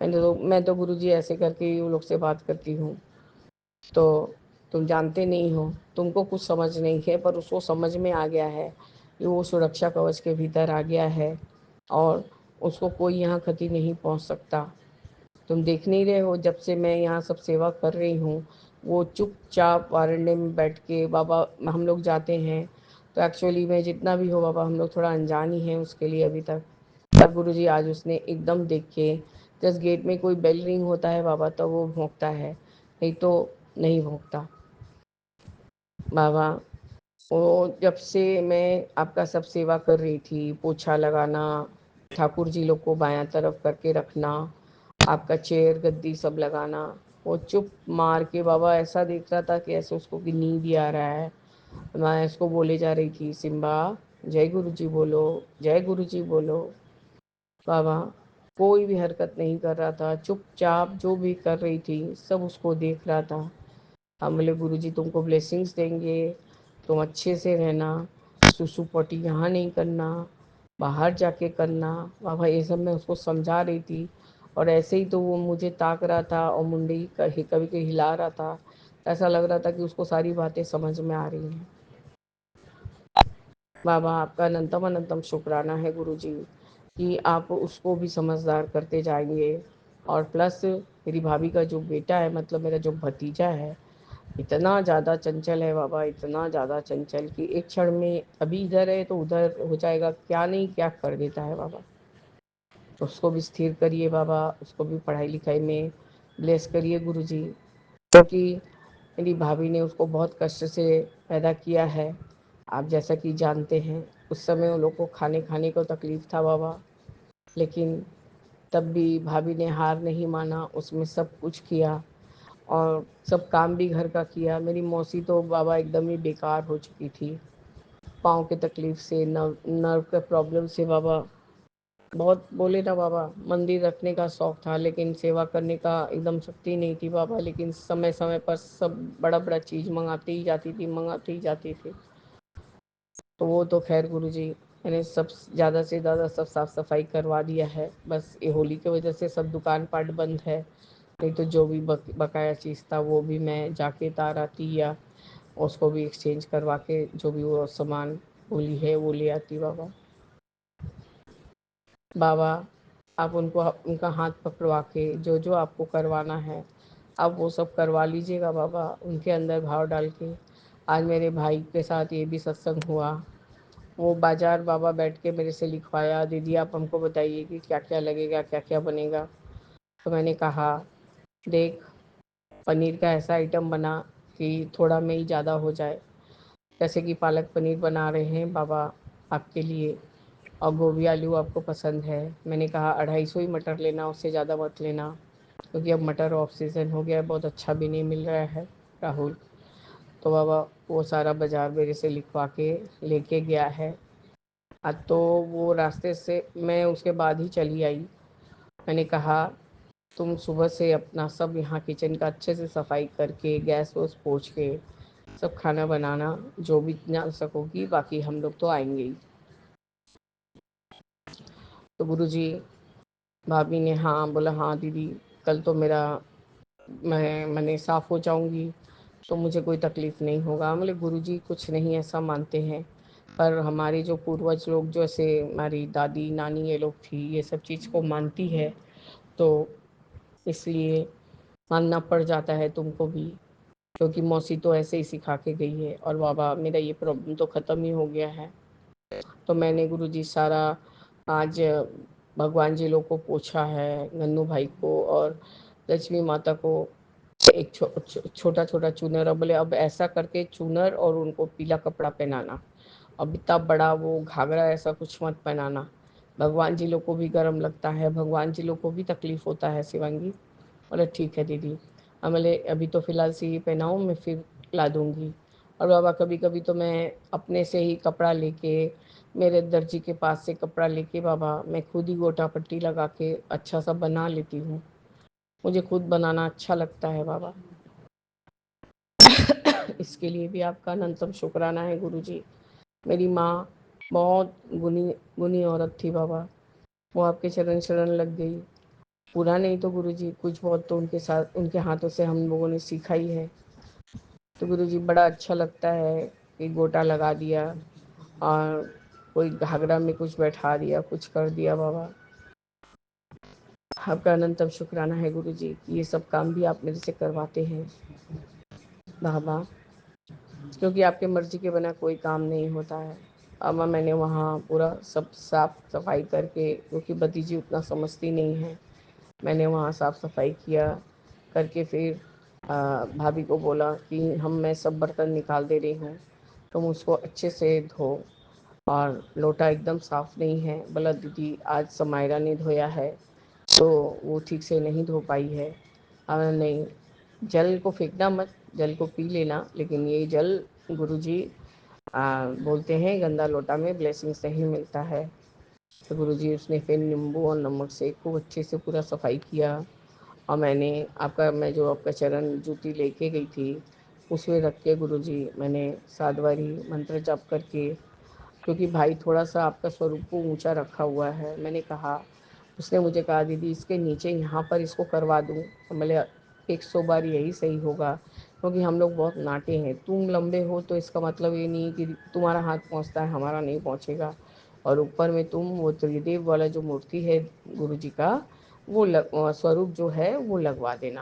S8: मैं तो गुरुजी ऐसे करके ही उन लोग से बात करती हूँ। तो तुम जानते नहीं हो, तुमको कुछ समझ नहीं है, पर उसको समझ में आ गया है कि वो सुरक्षा कवच के भीतर आ गया है और उसको कोई यहाँ क्षति नहीं पहुँच सकता। तुम देख नहीं रहे हो, जब से मैं यहाँ सब सेवा कर रही हूँ वो चुपचाप वारंडे में बैठ के बाबा, हम लोग जाते हैं तो एक्चुअली में जितना भी हो बाबा हम लोग थोड़ा अनजान ही हैं उसके लिए अभी तक। पर गुरुजी आज उसने एकदम देख के, जस्ट गेट में कोई बेल रिंग होता है बाबा तो वो भौंकता है, नहीं तो नहीं भौंकता बाबा। वो जब से मैं आपका सब सेवा कर रही थी, पोछा लगाना, ठाकुर जी लोग को बायां तरफ करके रखना, आपका चेयर गद्दी सब लगाना, वो चुप मार के बाबा ऐसा देख रहा था कि ऐसे उसको कि नींद ही आ रहा है। मैं इसको बोले जा रही थी सिम्बा जय गुरु जी बोलो, जय गुरु जी बोलो। बाबा कोई भी हरकत नहीं कर रहा था, चुपचाप जो भी कर रही थी सब उसको देख रहा था। हम बोले गुरु जी तुमको ब्लेसिंग्स देंगे, तुम अच्छे से रहना, सुसु पोटी यहाँ नहीं करना, बाहर जाके करना। बाबा ये सब मैं उसको समझा रही थी, और ऐसे ही तो वो मुझे ताक रहा था और मुंडी कभी कभी हिला रहा था। ऐसा लग रहा था कि उसको सारी बातें समझ में आ रही हैं। बाबा आपका अनंतम अनंतम शुक्राना है गुरु जी कि आप उसको भी समझदार करते जाएंगे। और प्लस मेरी भाभी का जो बेटा है, मतलब मेरा जो भतीजा है, इतना ज़्यादा चंचल है बाबा, इतना ज़्यादा चंचल कि एक क्षण में अभी इधर है तो उधर हो जाएगा, क्या नहीं क्या कर देता है बाबा। उसको भी स्थिर करिए बाबा, उसको भी पढ़ाई लिखाई में ब्लेस करिए गुरु जी, क्योंकि मेरी भाभी ने उसको बहुत कष्ट से पैदा किया है। आप जैसा कि जानते हैं उस समय उन लोग को खाने खाने को तकलीफ़ था बाबा, लेकिन तब भी भाभी ने हार नहीं माना, उसमें सब कुछ किया और सब काम भी घर का किया। मेरी मौसी तो बाबा एकदम ही बेकार हो चुकी थी, पाँव के तकलीफ़ से, नर्व के प्रॉब्लम से बाबा। बहुत बोले ना बाबा, मंदिर रखने का शौक था लेकिन सेवा करने का एकदम शक्ति नहीं थी बाबा। लेकिन समय समय पर सब बड़ा बड़ा चीज़ मंगाती ही जाती थी, मंगाती ही जाती थी। तो वो तो खैर गुरु जी मैंने सब ज़्यादा से ज़्यादा सब साफ़ सफाई करवा दिया है। बस ये होली की वजह से सब दुकान पाट बंद है, नहीं तो जो भी बकाया चीज़ था वो भी मैं जाके तार आती या उसको भी एक्सचेंज करवा के जो भी वो सामान होली है वो ले आती बाबा। बाबा आप उनको उनका हाथ पकड़वा के जो जो आपको करवाना है आप वो सब करवा लीजिएगा बाबा, उनके अंदर भाव डाल के। आज मेरे भाई के साथ ये भी सत्संग हुआ, वो बाजार बाबा बैठ के मेरे से लिखवाया, दीदी आप हमको बताइए कि क्या क्या लगेगा, क्या क्या बनेगा। तो मैंने कहा देख, पनीर का ऐसा आइटम बना कि थोड़ा में ही ज़्यादा हो जाए, जैसे कि पालक पनीर बना रहे हैं बाबा आपके लिए, और गोभी आलू आपको पसंद है। मैंने कहा 250 ही मटर लेना, उससे ज़्यादा मत लेना, क्योंकि अब मटर ऑफ सीज़न हो गया है, बहुत अच्छा भी नहीं मिल रहा है राहुल। तो बाबा वो सारा बाज़ार मेरे से लिखवा के लेके गया है। तो वो रास्ते से मैं उसके बाद ही चली आई। मैंने कहा तुम सुबह से अपना सब यहाँ किचन का अच्छे से सफाई करके गैस वैस पोंछ के सब खाना बनाना जो भी जान सकोगी, बाकी हम लोग तो आएंगे ही। तो गुरुजी भाभी ने हाँ बोला, हाँ दीदी कल तो मैंने साफ़ हो जाऊंगी तो मुझे कोई तकलीफ़ नहीं होगा। बोले गुरुजी कुछ नहीं ऐसा मानते हैं, पर हमारे जो पूर्वज लोग जैसे हमारी दादी नानी ये लोग थी ये सब चीज़ को मानती है, तो इसलिए मानना पड़ जाता है तुमको भी, क्योंकि मौसी तो ऐसे ही सिखा के गई है। और बाबा मेरा ये प्रॉब्लम तो ख़त्म ही हो गया है। तो मैंने गुरुजी सारा आज भगवान जी लोग को पूछा है, नन्नू भाई को और लक्ष्मी माता को, एक छोटा छोटा चूनर, अब बोले अब ऐसा करके चूनर और उनको पीला कपड़ा पहनाना, अब इतना बड़ा वो घाघरा ऐसा कुछ मत पहनाना, भगवान जी लोग को भी गर्म लगता है, भगवान जी लोग को भी तकलीफ़ होता है शिवांगी। बोले ठीक है दीदी। अब बोले अभी तो फ़िलहाल से ये पहनाऊँ, मैं फिर ला दूँगी। और बाबा कभी कभी तो मैं अपने से ही कपड़ा लेके, मेरे दर्जी के पास से कपड़ा लेके बाबा मैं खुद ही गोटा पट्टी लगा के अच्छा सा बना लेती हूँ। मुझे खुद बनाना अच्छा लगता है बाबा। इसके लिए भी आपका अनंतम शुक्राना है गुरुजी। मेरी माँ बहुत गुनी गुनी औरत थी बाबा, वो आपके चरण शरण लग गई। पूरा नहीं तो गुरुजी कुछ बहुत तो उनके साथ उनके हाथों से हम लोगों ने सीखा ही है। तो गुरुजी बड़ा अच्छा लगता है कि गोटा लगा दिया और कोई घाघरा में कुछ बैठा दिया, कुछ कर दिया बाबा। आपका अनंतम शुक्राना है गुरुजी कि ये सब काम भी आप मेरे से करवाते हैं बाबा, क्योंकि आपके मर्जी के बिना कोई काम नहीं होता है। अब मैंने वहाँ पूरा सब साफ सफाई करके, क्योंकि भतीजी उतना समझती नहीं है, मैंने वहाँ साफ सफाई किया करके फिर भाभी को बोला कि मैं सब बर्तन निकाल दे रही हूँ, तुम उसको अच्छे से धो। और लोटा एकदम साफ़ नहीं है, बोला दीदी आज समायरा ने धोया है तो वो ठीक से नहीं धो पाई है। नहीं, जल को फेंकना मत, जल को पी लेना, लेकिन ये जल गुरुजी बोलते हैं गंदा लोटा में ब्लेसिंग्स नहीं मिलता है। तो गुरुजी उसने फिर नींबू और नमक से खूब अच्छे से पूरा सफाई किया, और मैं जो आपका चरण जूती लेके गई थी उसमें रख के गुरुजी मैंने 7 बारी मंत्र जाप करके, क्योंकि भाई थोड़ा सा आपका स्वरूप को ऊंचा रखा हुआ है, मैंने कहा, उसने मुझे कहा दीदी इसके नीचे यहाँ पर इसको करवा दूँ, तो मैंने 100 बार यही सही होगा, क्योंकि हम लोग बहुत नाटे हैं। तुम लंबे हो तो इसका मतलब ये नहीं कि तुम्हारा हाथ पहुँचता है हमारा नहीं पहुँचेगा, और ऊपर में तुम वो त्रिदेव वाला जो मूर्ति है गुरु जी का वो स्वरूप जो है वो लगवा देना।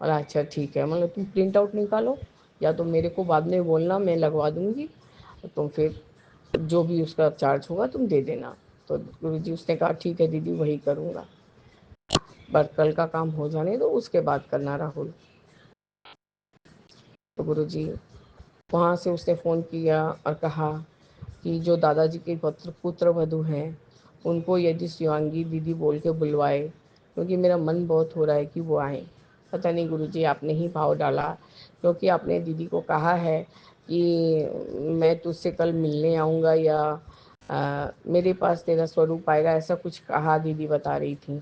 S8: बोला अच्छा ठीक है, मतलब तुम प्रिंट आउट निकालो या तो मेरे को बाद में बोलना, मैं लगवा दूंगी, तुम फिर जो भी उसका चार्ज होगा तुम दे देना। तो गुरुजी उसने कहा ठीक है दीदी वही करूँगा, पर कल का काम हो जाने दो उसके बाद करना राहुल। तो गुरुजी वहाँ से उसने फ़ोन किया और कहा कि जो दादाजी के पुत्र वधू हैं उनको यदि शिवांगी दीदी बोल के बुलवाए, क्योंकि मेरा मन बहुत हो रहा है कि वो आए। पता नहीं गुरुजी आपने ही भाव डाला, क्योंकि आपने दीदी को कहा है कि मैं तुझसे कल मिलने आऊँगा या मेरे पास तेरा स्वरूप आएगा, ऐसा कुछ कहा दीदी बता रही थी।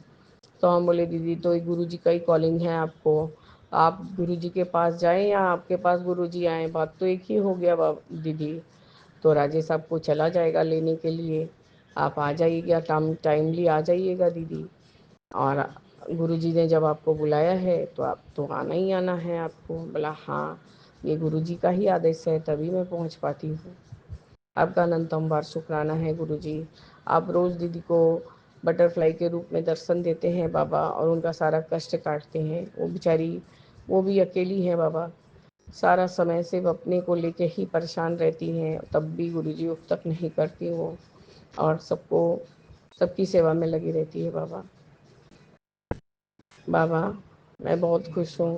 S8: तो हम बोले दीदी तो गुरु जी का ही कॉलिंग है आपको, आप गुरु जी के पास जाएं या आपके पास गुरु जी आए, बात तो एक ही हो गया दीदी। तो राजेश आपको चला जाएगा लेने के लिए, आप आ जाइएगा, टाइमली आ जाइएगा दीदी। और गुरु जी ने जब आपको बुलाया है तो आप तो आना ही आना है आपको। बोला हाँ, ये गुरु जी का ही आदेश है तभी मैं पहुंच पाती हूँ। आपका अनंतम बार शुक्राना है गुरु जी। आप रोज़ दीदी को बटरफ्लाई के रूप में दर्शन देते हैं बाबा, और उनका सारा कष्ट काटते हैं। वो बेचारी वो भी अकेली है बाबा, सारा समय सिर्फ अपने को लेके ही परेशान रहती हैं, तब भी गुरुजी उफ तक नहीं करती वो, और सबकी सेवा में लगी रहती है बाबा। बाबा मैं बहुत खुश हूँ,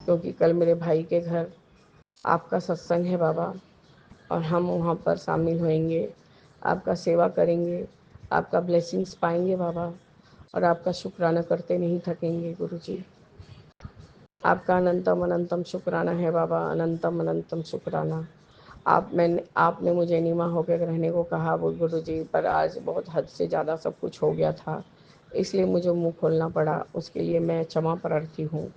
S8: क्योंकि कल मेरे भाई के घर आपका सत्संग है बाबा, और हम वहाँ पर शामिल होंगे, आपका सेवा करेंगे, आपका ब्लेसिंग्स पाएंगे बाबा, और आपका शुक्राना करते नहीं थकेंगे गुरुजी। आपका अनंतम अनंतम शुक्राना है बाबा, अनंतम अनंतम शुक्राना। आपने मुझे नीमा होकर रहने को कहा गुरु जी, पर आज बहुत हद से ज़्यादा सब कुछ हो गया था, इसलिए मुझे मुंह खोलना पड़ा, उसके लिए मैं क्षमा प्रार्थी हूँ।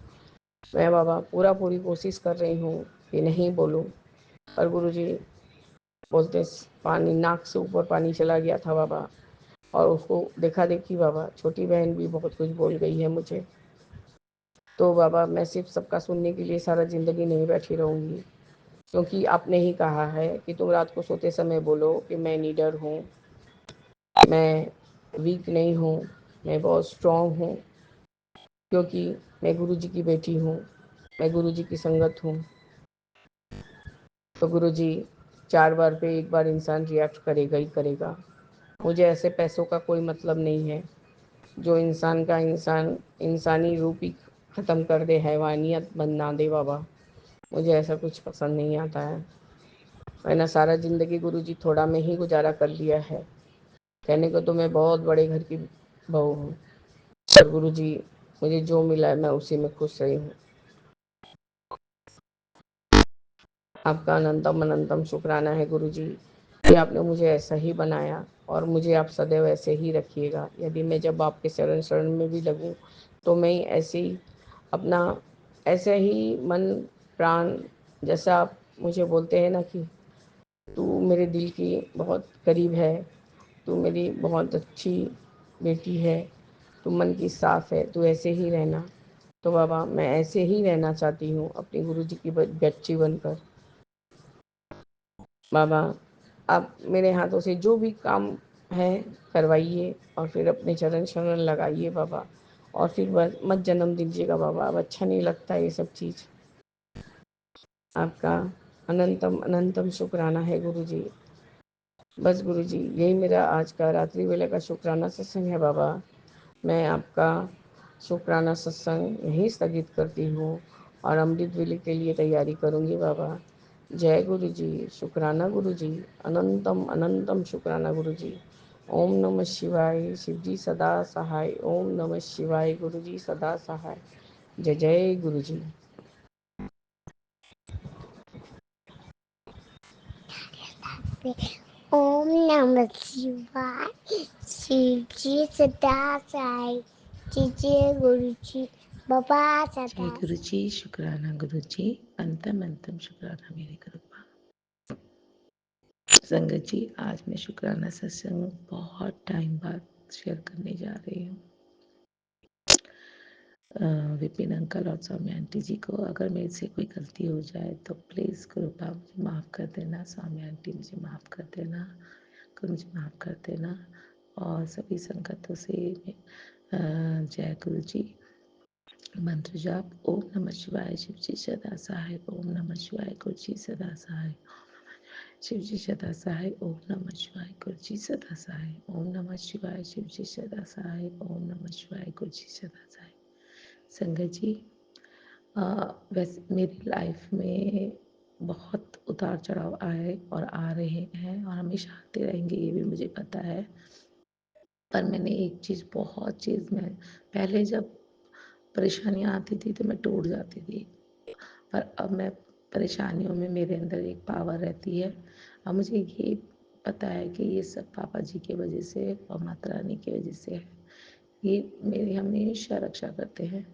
S8: मैं बाबा पूरी कोशिश कर रही हूँ कि नहीं बोलूँ, पर गुरु जी बोलते पानी नाक से ऊपर पानी चला गया था बाबा, और उसको देखा देखी बाबा छोटी बहन भी बहुत कुछ बोल गई है मुझे। तो बाबा मैं सिर्फ सबका सुनने के लिए सारा ज़िंदगी नहीं बैठी रहूँगी, क्योंकि आपने ही कहा है कि तुम रात को सोते समय बोलो कि मैं नीडर हूँ, मैं वीक नहीं हूँ, मैं बहुत स्ट्रॉन्ग हूँ, क्योंकि मैं गुरु जी की बेटी हूँ, मैं गुरु जी की संगत हूँ। तो गुरु जी 4 बार पे 1 बार इंसान रिएक्ट करेगा ही करेगा। मुझे ऐसे पैसों का कोई मतलब नहीं है जो इंसान का इंसानी रूप ही ख़त्म कर दे, हैवानियत बना दे बाबा, मुझे ऐसा कुछ पसंद नहीं आता है। मैंने सारा ज़िंदगी गुरुजी थोड़ा में ही गुजारा कर लिया है, कहने को तो मैं बहुत बड़े घर की बहू हूँ, पर गुरुजी मुझे जो मिला है मैं उसी में खुश रही हूँ। आपका अनंतम अनंतम शुक्राना है गुरुजी कि आपने मुझे ऐसा ही बनाया, और मुझे आप सदैव ऐसे ही रखिएगा। यदि मैं जब आपके शरण शरण में भी लगूं तो मैं ऐसे ही अपना ऐसे ही मन प्राण, जैसा आप मुझे बोलते हैं ना कि तू मेरे दिल की बहुत करीब है, तू मेरी बहुत अच्छी बेटी है, तू मन की साफ़ है, तू ऐसे ही रहना। तो बाबा मैं ऐसे ही रहना चाहती हूँ अपने गुरुजी की बच्ची बनकर। बाबा आप मेरे हाथों से जो भी काम है करवाइए, और फिर अपने चरण शरण लगाइए बाबा, और फिर बस मत जन्म दीजिएगा बाबा, अब अच्छा नहीं लगता ये सब चीज़। आपका अनंतम अनंतम शुक्राना है गुरुजी। बस गुरुजी यही मेरा आज का रात्रि वेले का शुक्राना सत्संग है बाबा। मैं आपका शुक्राना सत्संग यहीं स्थगित करती हूँ, और अमृत वेले के लिए तैयारी करूँगी बाबा। जय गुरु जी, शुक्राना गुरु जी, अनंतम अनंतम शुक्राना गुरु जी। ओम नमः शिवाय, शिव जी सदा सहाय। ओम नमः शिवाय, गुरु जी सदा सहाय। जय जय गुरु जी।
S9: पे ओम नमः शिवाय शिव जी सदा साई जय गुरु जी बाबा
S5: जय
S9: सदा
S5: गुरु जी, शुक्राना गुरु जी, अंतम अंतम शुक्राना मेरे कृपा। संगत जी, आज मैं शुक्राना सत्संग बहुत टाइम बाद शेयर करने जा रही हूँ। विपिन अंकल और सौम्या आंटी जी को अगर मेरे से कोई गलती हो जाए तो प्लीज़ कृपा मुझे माफ़ कर देना। सौम्या आंटी मुझे माफ़ कर देना, मुझे माफ़ कर देना। और सभी संगतों से जय गुरु जी। मंत्र जाप ओम नमः शिवाय शिव जी सदा सहाय, ओम नमः शिवाय गुरु जी सदा सहाय, शिव जी सदा सहाय, ओम नमः शिवाय गुरु जी सदा सहाय, ओम नमः शिवाय शिव जी सदा सहाय, ओम नमः शिवाय गुरु जी सदा सहाय। संगत जी, वैसे मेरी लाइफ में बहुत उतार चढ़ाव आए और आ रहे हैं और हमेशा आते रहेंगे, ये भी मुझे पता है। पर मैंने एक चीज़ में पहले जब परेशानियाँ आती थी तो मैं टूट जाती थी, पर अब मैं परेशानियों में मेरे अंदर एक पावर रहती है। अब मुझे ये पता है कि ये सब पापा जी की वजह से और माता रानी की वजह से है। ये मेरी हमेशा रक्षा करते हैं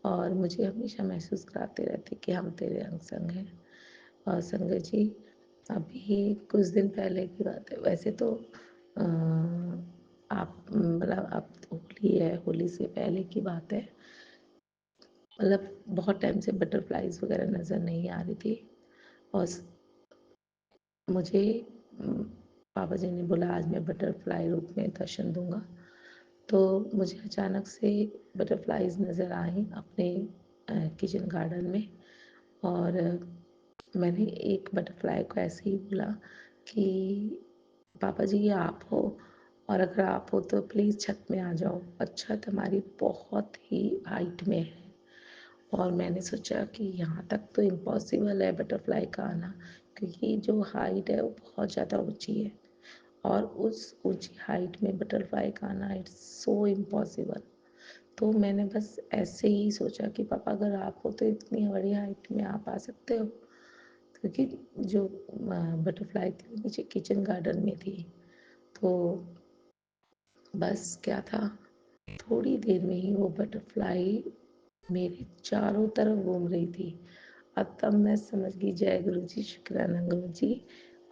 S5: और मुझे हमेशा महसूस कराते रहते कि हम तेरे अंग संग हैं। और संगत जी, अभी कुछ दिन पहले की बात है, वैसे तो आप मतलब अब होली है, होली से पहले की बात है। मतलब बहुत टाइम से बटरफ्लाइज वगैरह नज़र नहीं आ रही थी और मुझे पापा जी ने बोला आज मैं बटरफ्लाई रूप में दर्शन दूंगा। तो मुझे अचानक से बटरफ्लाइज नज़र आई अपने किचन गार्डन में और मैंने एक बटरफ्लाई को ऐसे ही बोला कि पापा जी ये आप हो और अगर आप हो तो प्लीज़ छत में आ जाओ। और छत हमारी बहुत ही हाइट में है और मैंने सोचा कि यहाँ तक तो इम्पॉसिबल है बटरफ्लाई का आना, क्योंकि जो हाइट है वो बहुत ज़्यादा ऊंची है और उस ऊंची हाइट में बटरफ्लाई का आना इट्स सो इम्पॉसिबल। तो मैंने बस ऐसे ही सोचा कि पापा अगर आप हो तो इतनी बड़ी हाइट में आप आ सकते हो, क्योंकि जो बटरफ्लाई थी वो नीचे किचन गार्डन में थी। तो बस क्या था, थोड़ी देर में ही वो बटरफ्लाई मेरे चारों तरफ घूम रही थी। अब तब मैं समझ गई जय गुरु जी, शुक्राना गुरु जी।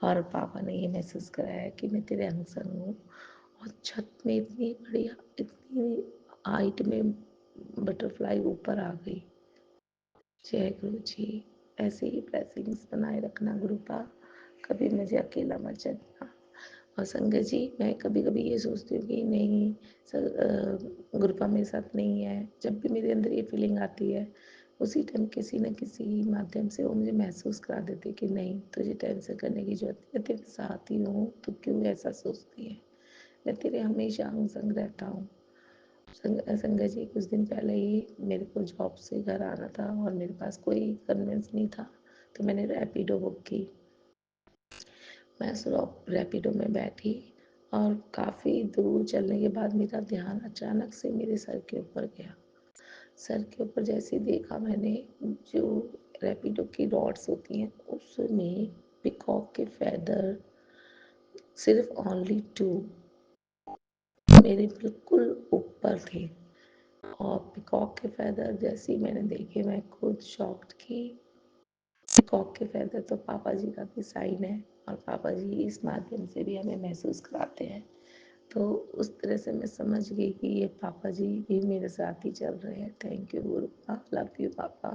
S5: और पापा ने ये महसूस कराया कि मैं तेरे अंग संग हूँ। और छत में इतनी बड़ी, इतनी हाइट में बटरफ्लाई ऊपर आ गई। जय गुरु जी। ऐसे ही ब्लेसिंग्स बनाए रखना गुरुपा, कभी मुझे अकेला मत छोड़ना। और संगत जी, मैं कभी कभी ये सोचती हूँ कि नहीं गुरुपा मेरे साथ नहीं है। जब भी मेरे अंदर ये फीलिंग आती है उसी टाइम किसी न किसी माध्यम से वो मुझे महसूस करा देते कि नहीं तुझे टेंशन करने की जरूरत नहीं है, तेरे साथ ही हूँ, तो क्यों ऐसा सोचती है, मैं तेरे हमेशा अंग संग रहता हूँ। संगत जी, कुछ दिन पहले ही मेरे को जॉब से घर आना था और मेरे पास कोई कन्वेंस नहीं था, तो मैंने रैपिडो बुक की। मैं रैपिडो में बैठी और काफ़ी दूर चलने के बाद मेरा ध्यान अचानक से मेरे सर के ऊपर गया। सर के ऊपर जैसे देखा मैंने, जो रैपिडो की रॉड्स होती हैं उसमें पिकॉक के फेदर सिर्फ ओनली 2 मेरे बिल्कुल ऊपर थे। और पिकॉक के फेदर जैसे ही मैंने देखे मैं खुद शॉक्ड की। पिकॉक के फेदर तो पापा जी का भी साइन है और पापा जी इस माध्यम से भी हमें महसूस कराते हैं। तो उस तरह से मैं समझ गई कि ये पापा जी भी मेरे साथ ही चल रहे हैं। Thank you Gurupa, love you पापा।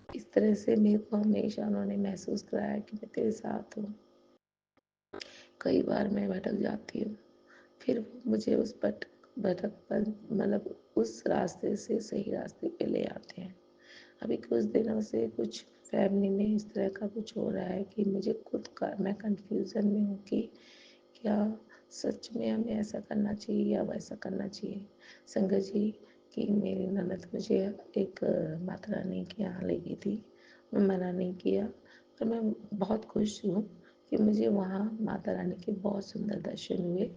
S5: इस तरह से मेरे को हमेशा उन्होंने महसूस कराया कि मैं तेरे साथ हूँ। कई बार मैं भटक जाती हूँ, फिर वो मुझे उस भटक पर मतलब उस रास्ते से सही रास्ते पे ले आते हैं। अभी कुछ दिनों से कुछ फैमिली में इस तरह का कुछ हो रहा है कि मुझे खुद का मैं कंफ्यूजन में हूँ कि क्या सच में हमें ऐसा करना चाहिए या वैसा करना चाहिए। संगत जी, कि मेरी ननद मुझे एक माता रानी के यहाँ ले गई थी, मैं मना नहीं किया, पर मैं बहुत खुश हूँ कि मुझे वहाँ माता रानी के बहुत सुंदर दर्शन हुए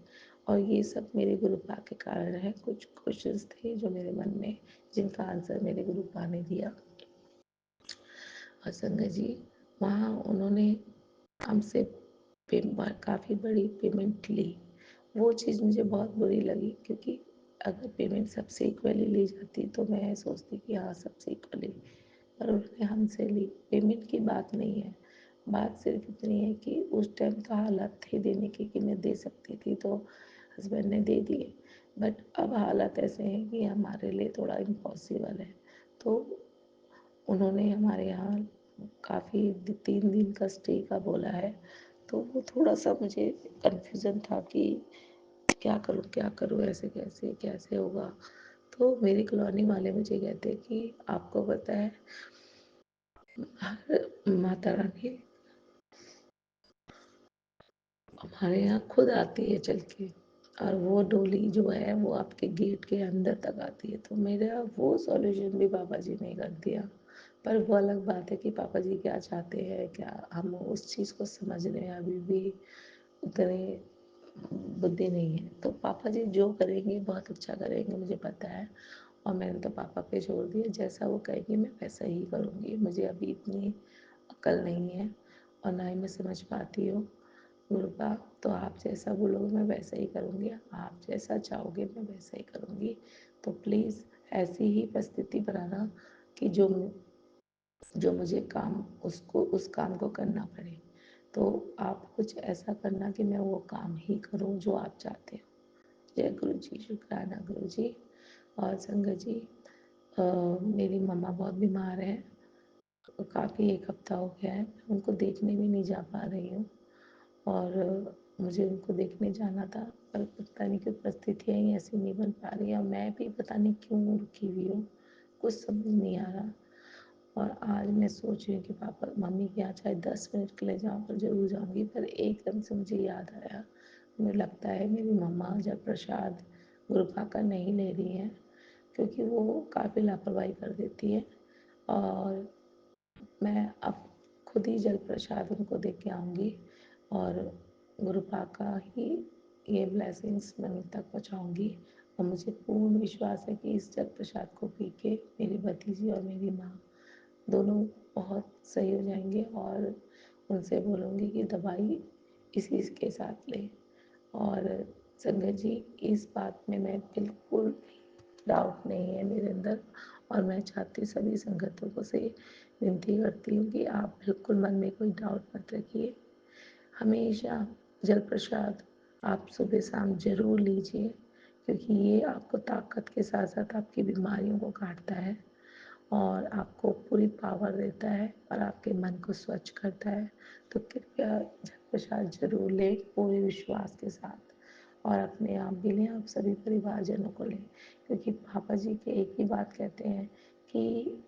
S5: और ये सब मेरे गुरुपा के कारण है। कुछ क्वेश्चंस थे जो मेरे मन में, जिनका आंसर मेरे गुरुपा ने दिया। और संगत जी, वहाँ उन्होंने हमसे
S10: काफ़ी बड़ी पेमेंट ली। वो चीज़ मुझे बहुत बुरी लगी, क्योंकि अगर पेमेंट सबसे इक्वली ली जाती तो मैं सोचती कि हाँ सबसे इक्वली, पर उन्होंने हमसे ली। पेमेंट की बात नहीं है, बात सिर्फ इतनी है कि उस टाइम तो हालात थे देने के कि मैं दे सकती थी, तो हस्बैंड ने दे दिए। बट अब हालात ऐसे हैं कि हमारे लिए थोड़ा इम्पॉसिबल है, तो उन्होंने हमारे यहाँ काफ़ी 3 दिन का स्टे का बोला है। तो वो थोड़ा सा मुझे कन्फ्यूज़न था कि क्या करूँ, ऐसे कैसे कैसे होगा। तो मेरी कॉलोनी वाले मुझे कहते हैं कि आपको पता है माता रानी हमारे यहाँ खुद आती है चल के, और वो डोली जो है वो आपके गेट के अंदर तक आती है। तो मेरा वो सॉल्यूशन भी पापा जी ने कर दिया। पर वो अलग बात है कि पापा जी क्या चाहते हैं, क्या हम उस चीज़ को समझ रहे हैं, अभी भी उतने बुद्धि नहीं है। तो पापा जी जो करेंगे बहुत अच्छा करेंगे, मुझे पता है। और मैंने तो पापा पे छोड़ दिया, जैसा वो कहेंगे मैं वैसा ही करूँगी। मुझे अभी इतनी अक्ल नहीं है और ना ही मैं समझ पाती हूँ। गुरुपा, तो आप जैसा बोलोगे मैं वैसा ही करूँगी, आप जैसा चाहोगे मैं वैसा ही करूँगी। तो प्लीज़ ऐसी ही परिस्थिति बनाना कि जो मुझे काम उसको उस काम को करना पड़े। तो आप कुछ ऐसा करना कि मैं वो काम ही करूँ जो आप चाहते हो। जय गुरु जी, शुक्राना गुरु जी। और संगत जी, मेरी मम्मा बहुत बीमार हैं, काफ़ी 1 हफ्ता हो गया है, मैं उनको देखने भी नहीं जा पा रही हूँ। और मुझे उनको देखने जाना था, पर पता नहीं क्यों परिस्थितियाँ ही ऐसी नहीं बन पा रही हैं, और मैं भी पता नहीं क्यों रुकी हुई हूँ, कुछ समझ नहीं आ रहा। और आज मैं सोच रही हूँ कि पापा मम्मी के यहाँ चाहे 10 मिनट के लिए जाऊँ पर ज़रूर जाऊँगी। पर एकदम से मुझे याद आया, मुझे लगता है मेरी मम्मा जब प्रसाद गुरुपा का नहीं ले रही हैं, क्योंकि वो काफ़ी लापरवाही कर देती है। और मैं अब खुद ही जल प्रसाद उनको दे के आऊँगी, और गुरुपा का ही ये ब्लेसिंग्स मैं उन तक पहुँचाऊँगी। और मुझे पूर्ण विश्वास है कि इस जल प्रसाद को पी के मेरी भतीजी और मेरी माँ दोनों बहुत सही हो जाएंगे। और उनसे बोलूँगी कि दवाई इसी के साथ लें। और संगत जी, इस बात में मैं बिल्कुल डाउट नहीं है मेरे अंदर, और मैं चाहती सभी संगतों को से विनती करती हूँ कि आप बिल्कुल मन में कोई डाउट मत रखिए। हमेशा जल प्रसाद आप सुबह शाम ज़रूर लीजिए, क्योंकि ये आपको ताकत के साथ साथ आपकी बीमारियों को काटता है और आपको पूरी पावर देता है और आपके मन को स्वच्छ करता है। तो कृपया जल प्रसाद ज़रूर लें पूरे विश्वास के साथ, और अपने आप भी लें, आप सभी परिवारजनों को लें, क्योंकि पापा जी के एक ही बात कहते हैं कि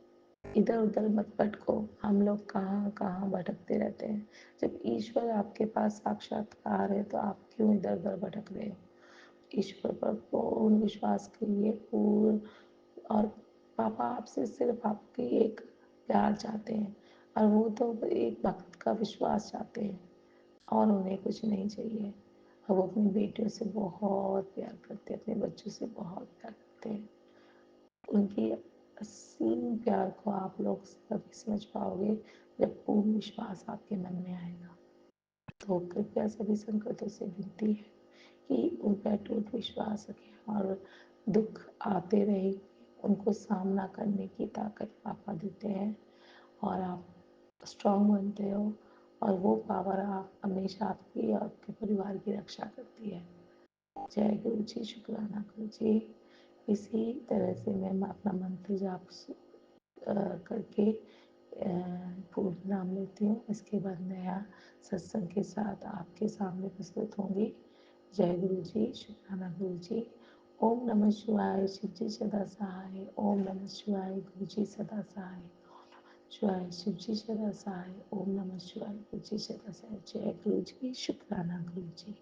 S10: इधर उधर मत भटको, हम लोग कहाँ कहाँ भटकते रहते हैं। जब ईश्वर आपके पास साक्षात्कार है तो आप क्यों इधर उधर भटक रहे हो। ईश्वर पर पूर्ण विश्वास करिए, पूर्ण। और पापा आपसे सिर्फ आपकी एक प्यार चाहते हैं, और वो तो एक भक्त का विश्वास चाहते हैं, और उन्हें कुछ नहीं चाहिए। और वो अपनी बेटियों से बहुत प्यार करते हैं, अपने बच्चों से बहुत प्यार करते हैं। उनकी असीम प्यार को आप लोग तभी समझ पाओगे जब पूर्ण विश्वास आपके मन में आएगा। तो कृपया सभी संगतों से विनती है कि उन पर अटूट विश्वास रखें, और दुख आते रहे उनको सामना करने की ताकत पापा देते हैं, और आप स्ट्रांग बनते हो, और वो पावर आप हमेशा आपकी और आपके परिवार की रक्षा करती है। जय गुरु जी, शुक्राना गुरु जी। इसी तरह से मैं अपना मंत्र जाप करके पूर्ण नाम लेती हूँ। इसके बाद नया सत्संग के साथ आपके सामने प्रस्तुत होंगी। जय गुरु जी, शुक्राना गुरु जी। ओम नमः शिवाय, शिव जी सदा सहाय। ओम नमः शिवाय, गुरु जी सदा सहाय। शिवाय, शिव जी सदा सहाय। ओम नमः शिवाय, गुरु जी सदा सहाय। जय गुरु जी, शुक्राना गुरु जी।